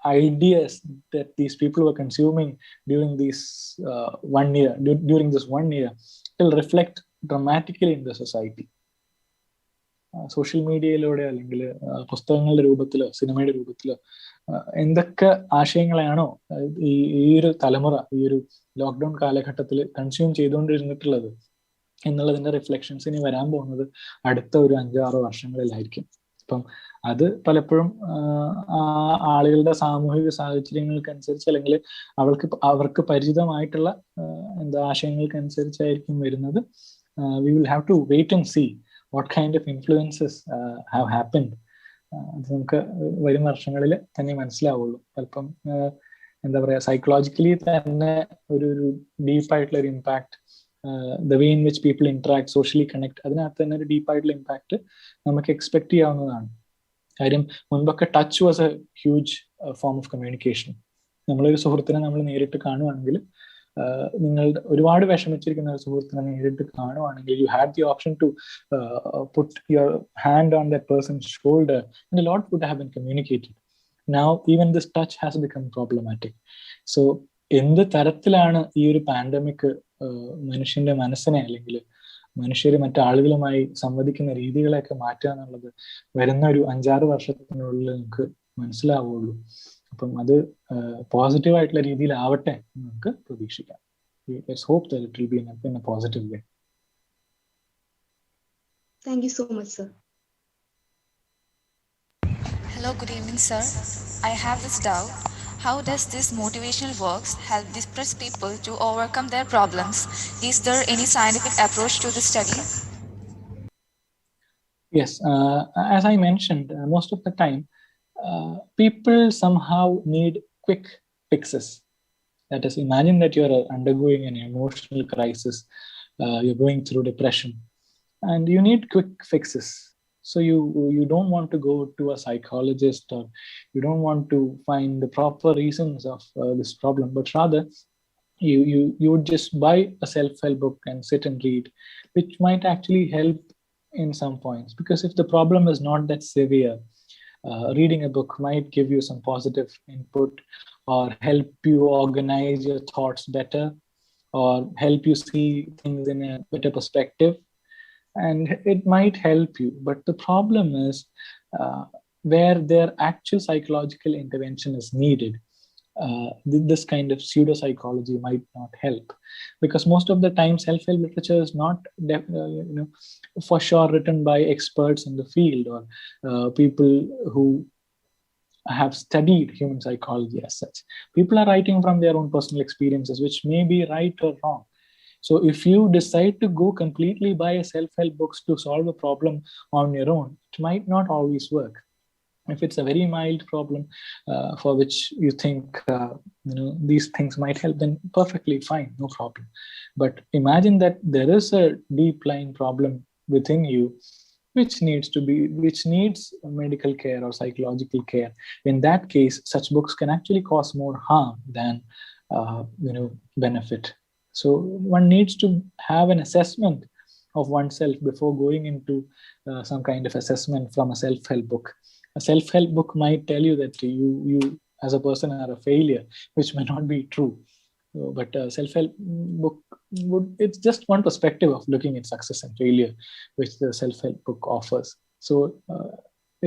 ideas that these people were consuming during this 1 year, will reflect dramatically in the society. Social മീഡിയയിലൂടെ അല്ലെങ്കിൽ പുസ്തകങ്ങളുടെ രൂപത്തിലോ സിനിമയുടെ രൂപത്തിലോ എന്തൊക്കെ ആശയങ്ങളാണോ ഈ ഒരു തലമുറ ഈ ഒരു ലോക്ക്ഡൌൺ കാലഘട്ടത്തിൽ കൺസ്യൂം ചെയ്തുകൊണ്ടിരുന്നിട്ടുള്ളത് എന്നുള്ളതിന്റെ റിഫ്ലക്ഷൻസ് ഇനി വരാൻ പോകുന്നത് അടുത്ത ഒരു 5-6 വർഷങ്ങളിലായിരിക്കും. അപ്പം അത് പലപ്പോഴും ആളുകളുടെ സാമൂഹിക സാഹചര്യങ്ങൾക്കനുസരിച്ച്, അല്ലെങ്കിൽ അവർക്ക് പരിചിതമായിട്ടുള്ള ആശയങ്ങൾക്കനുസരിച്ചായിരിക്കും വരുന്നത്. We will have to wait and see what kind of influences have happened. അത് നമുക്ക് വരും വർഷങ്ങളിൽ തന്നെ മനസ്സിലാവുള്ളൂ. അല്പം സൈക്കോളജിക്കലി തന്നെ ഒരു ഡീപ്പായിട്ടുള്ള ഒരു impact, the way in which people interact, socially connect, അതിനകത്ത് തന്നെ ഒരു ഡീപ്പായിട്ടുള്ള ഇമ്പാക്ട് നമുക്ക് എക്സ്പെക്ട് ചെയ്യാവുന്നതാണ്. കാര്യം മുൻപൊക്കെ touch was a huge form of communication. നമ്മളൊരു സുഹൃത്തിനെ നമ്മൾ നേരിട്ട് കാണുവാണെങ്കിൽ, നിങ്ങളുടെ ഒരുപാട് വിഷമിച്ചിരിക്കുന്ന ഒരു സുഹൃത്തിനെ നേരിട്ട് കാണുവാണെങ്കിൽ, you had the option to put your hand on that person's shoulder and a lot would have been communicated. Now even this touch has become problematic. So എന്ത് തരത്തിലാണ് ഈ ഒരു പാൻഡമിക് മനുഷ്യന്റെ മനസ്സിനെ അല്ലെങ്കിൽ മനുഷ്യർ മറ്റാളുകളുമായി സംവദിക്കുന്ന രീതികളെയൊക്കെ മാറ്റുക എന്നുള്ളത് വരുന്ന ഒരു 5-6 വർഷത്തിനുള്ളിൽ നമുക്ക് മനസ്സിലാവുള്ളൂ. അപ്പം അത് പോസിറ്റീവ് ആയിട്ടുള്ള രീതിയിലാവട്ടെ എന്ന് നമുക്ക് പ്രതീക്ഷിക്കാം. Let's hope that it will be in a positive way. Thank you so much, sir. Hello, good evening, sir. I have this doubt. How does this motivational works help depressed people to overcome their problems? Is there any scientific approach to the study? Yes, as I mentioned, most of the time, people somehow need quick fixes. That is, imagine that you're undergoing an emotional crisis, you're going through depression, and you need quick fixes. So you don't want to go to a psychologist, or you don't want to find the proper reasons of this problem, but rather you would just buy a self-help book and sit and read, which might actually help in some points. Because if the problem is not that severe, reading a book might give you some positive input, or help you organize your thoughts better, or help you see things in a better perspective, and it might help you. But the problem is where their actual psychological intervention is needed, this kind of pseudo psychology might not help, because most of the time self-help literature is not for sure written by experts in the field, or people who have studied human psychology as such. People are writing from their own personal experiences, which may be right or wrong. So if you decide to go completely buy a self-help books to solve a problem on your own, it might not always work. If it's a very mild problem for which you think these things might help, then perfectly fine, no problem. But imagine that there is a deep lying problem within you which needs medical care or psychological care. In that case, such books can actually cause more harm than benefit. So one needs to have an assessment of oneself before going into some kind of assessment from a self-help book. A self-help book might tell you that you as a person are a failure, which may not be true. But a self-help book it's just one perspective of looking at success and failure, which the self-help book offers. So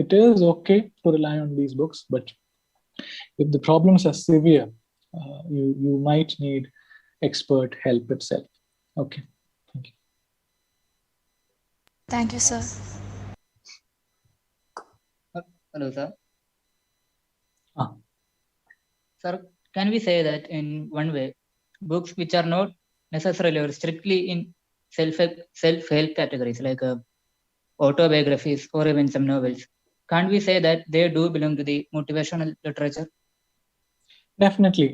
it is okay to rely on these books, but if the problems are severe, you might need expert help itself. Okay, thank you. Thank you, sir. Hello, sir. Ah. Sir, can we say that in one way, books which are not necessarily or strictly in self-help categories, like autobiographies or even some novels, can't we say that they do belong to the motivational literature? Definitely.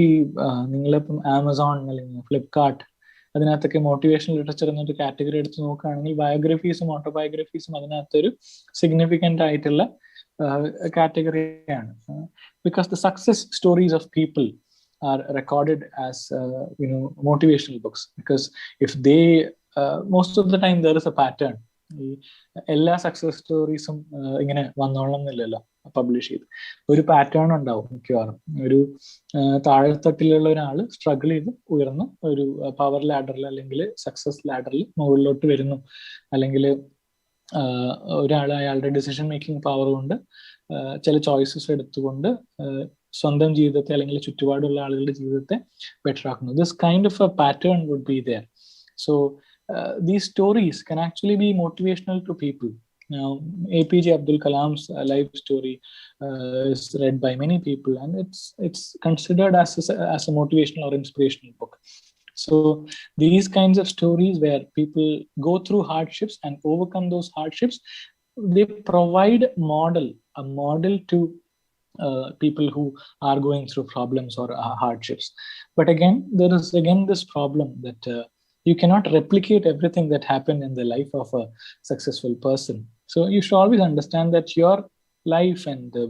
ഈ നിങ്ങളിപ്പം Amazon അല്ലെങ്കിൽ ഫ്ലിപ്കാർട്ട് അതിനകത്തൊക്കെ motivational literature എന്നൊരു category എടുത്ത് നോക്കുകയാണെങ്കിൽ ബയോഗ്രഫീസും ഓട്ടോബയോഗ്രഫീസും അതിനകത്തൊരു significant ആയിട്ടുള്ള കാറ്റഗറിയാണ്. Because the success stories of people are recorded as motivational books, because if they most of the time there is a pattern. എല്ലാ സക്സസ് സ്റ്റോറീസും ഇങ്ങനെ വന്നോളന്നില്ലല്ലോ പബ്ലിഷ് ചെയ്ത്. ഒരു പാറ്റേൺ ഉണ്ടാവും മിക്കവാറും. ഒരു താഴെത്തട്ടിലുള്ള ഒരാൾ സ്ട്രഗിൾ ചെയ്ത് ഉയർന്ന് ഒരു പവർ ലാഡറിൽ അല്ലെങ്കിൽ സക്സസ് ലാഡറിൽ മുകളിലോട്ട് വരുന്നു, അല്ലെങ്കിൽ ഒരാൾ അയാളുടെ ഡിസിഷൻ മേക്കിംഗ് പവർ കൊണ്ട് ചില ചോയ്സസ് എടുത്തുകൊണ്ട് സ്വന്തം ജീവിതത്തെ അല്ലെങ്കിൽ ചുറ്റുപാടുള്ള ആളുകളുടെ ജീവിതത്തെ ബെറ്റർ ആക്കുന്നു. This kind of a pattern would be there. So these stories can actually be motivational to people. Now, APJ Abdul Kalam's life story is read by many people, and it's considered as a motivational or inspirational book. So these kinds of stories where people go through hardships and overcome those hardships, they provide a model to people who are going through problems or hardships. But again, there is this problem that you cannot replicate everything that happened in the life of a successful person. So you should always understand that your life and the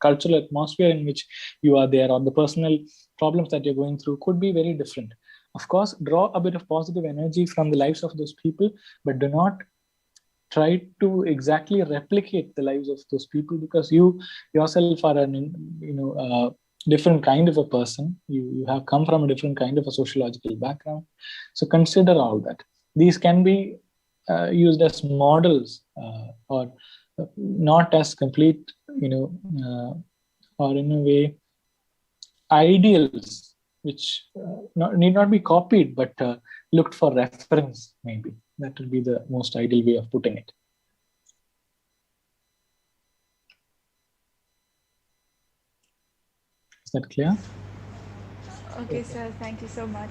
cultural atmosphere in which you are there, or the personal problems that you're going through, could be very different. Of course, draw a bit of positive energy from the lives of those people, but do not try to exactly replicate the lives of those people, because you yourself are different kind of a person. You have come from a different kind of a sociological background. So consider all that. These can be used as models or not as complete, or in a way, ideals which need not be copied, but looked for reference, maybe. That would be the most ideal way of putting it. Is that clear? Okay, sir. Thank you so much.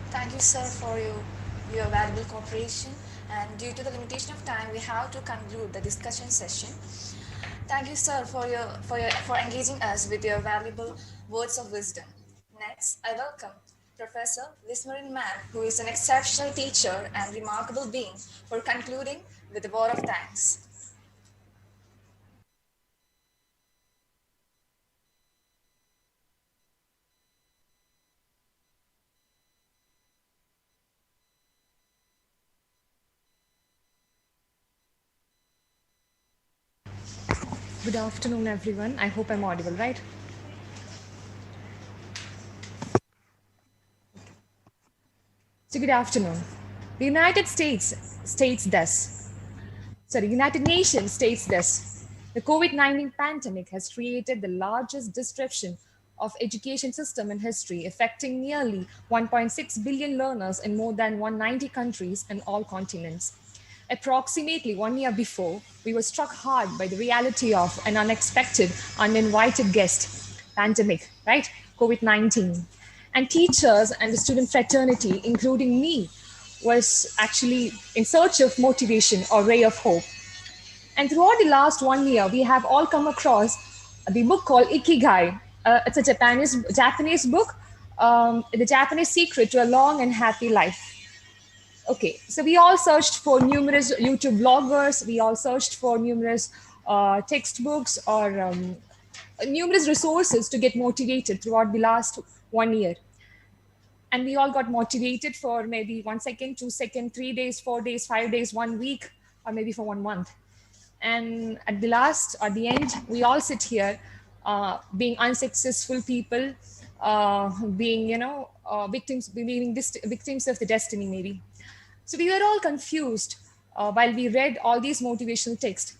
Thank you, sir, for your valuable cooperation. And due to the limitation of time, we have to conclude the discussion session. Thank you, sir, for engaging us with your valuable words of wisdom. Next, I welcome Professor Vismarin Ma'am, who is an exceptional teacher and remarkable being, for concluding with a word of thanks. Good afternoon, everyone. I hope I'm audible, right? So good afternoon. The United Nations states this. The COVID-19 pandemic has created the largest disruption of education system in history, affecting nearly 1.6 billion learners in more than 190 countries and all continents. Approximately 1 year before, we were struck hard by the reality of an unexpected, uninvited guest, pandemic, right? COVID-19. And teachers and the student fraternity, including me, was actually in search of motivation or ray of hope. And throughout the last 1 year, we have all come across the book called Ikigai. It's a Japanese book, The Japanese Secret to a Long and Happy Life. Okay, so we all searched for numerous YouTube bloggers. We all searched for numerous textbooks or numerous resources to get motivated throughout the last 1 year. And we all got motivated for maybe 1 second, 2 seconds, 3 days, 4 days, 5 days, 1 week, or maybe for 1 month. And at the end, we all sit here being unsuccessful people, being, victims of the destiny, maybe. So we were all confused while we read all these motivational texts.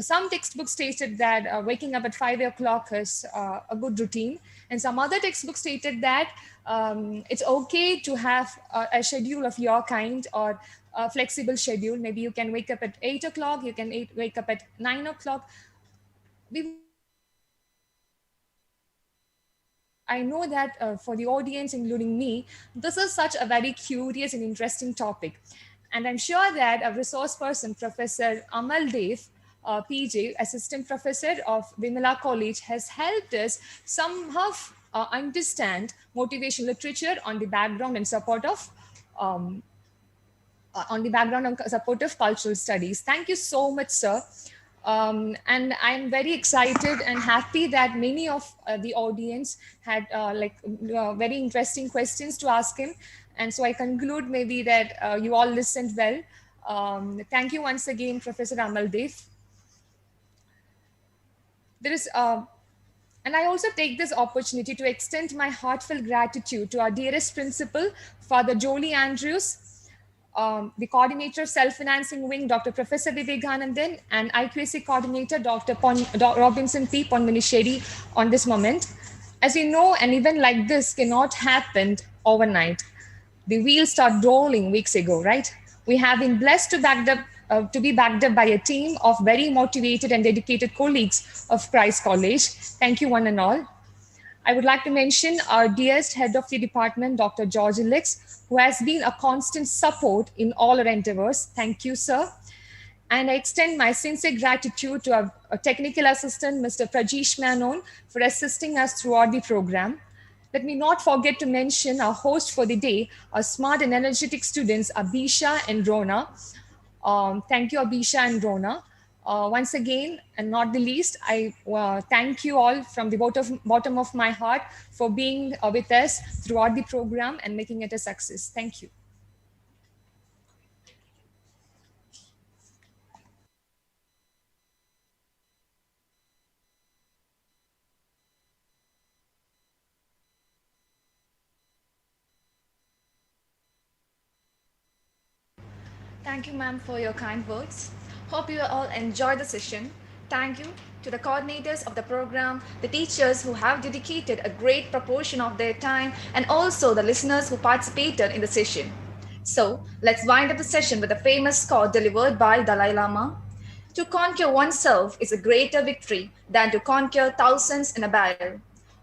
Some textbooks stated that waking up at 5 o'clock is a good routine. And some other textbooks stated that it's okay to have a schedule of your kind or a flexible schedule. Maybe you can wake up at 8 o'clock, you can wake up at 9 o'clock. I know that for the audience, including me, this is such a very curious and interesting topic. And I'm sure that a resource person, Professor Amaldev, PJ, Assistant Professor of Vimala College, has helped us somehow understand motivational literature on the background and support of cultural studies. Thank you so much, sir. And I'm very excited and happy that many of the audience had very interesting questions to ask him. And so I conclude maybe that you all listened well. Thank you once again, Professor Amaldev. And I also take this opportunity to extend my heartfelt gratitude to our dearest principal, Father Jolie Andrews, the coordinator of self-financing wing, Dr. Professor Vivekanandan, and IQAC coordinator, Dr. Robinson P. Ponminisheri on this moment. As you know, an event like this cannot happen overnight. The wheels start rolling weeks ago, right? We have been blessed to be backed up by a team of very motivated and dedicated colleagues of Christ College. Thank you one and all. I would like to mention our dearest head of the department, Dr. George Alex, who has been a constant support in all our endeavors. Thank you, sir. And I extend my sincere gratitude to our technical assistant, Mr. Prajesh Menon, for assisting us throughout the program. Let me not forget to mention our host for the day, our smart and energetic students, Abisha and Rona. Thank you, Abisha and Rona. Once again, and not the least, I thank you all from the bottom of my heart for being with us throughout the program and making it a success. Thank you. Thank you, ma'am, for your kind words. Hope you all enjoyed the session. Thank you to the coordinators of the program, the teachers who have dedicated a great proportion of their time, and also the listeners who participated in the session. So, let's wind up the session with a famous quote delivered by Dalai Lama. To conquer oneself is a greater victory than to conquer thousands in a battle.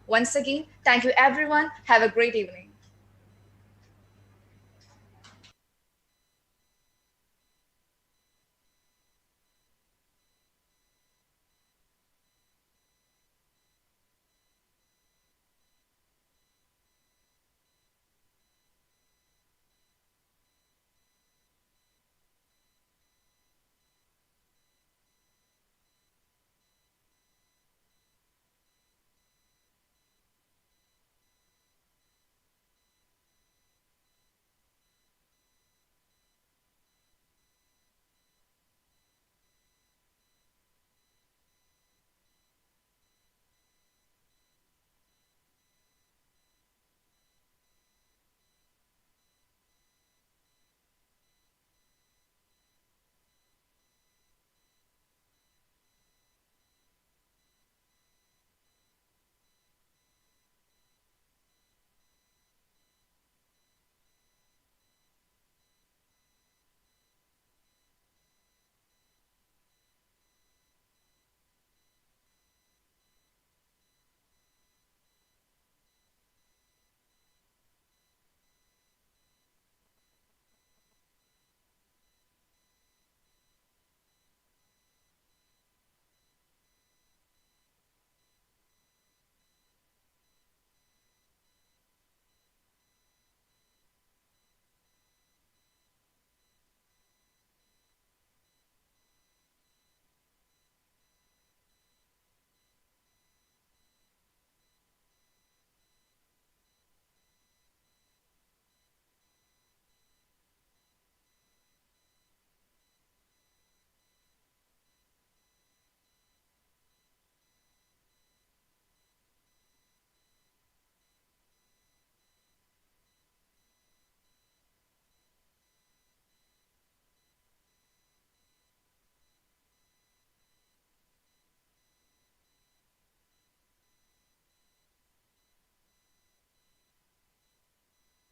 Once again, thank you everyone. Have a great evening.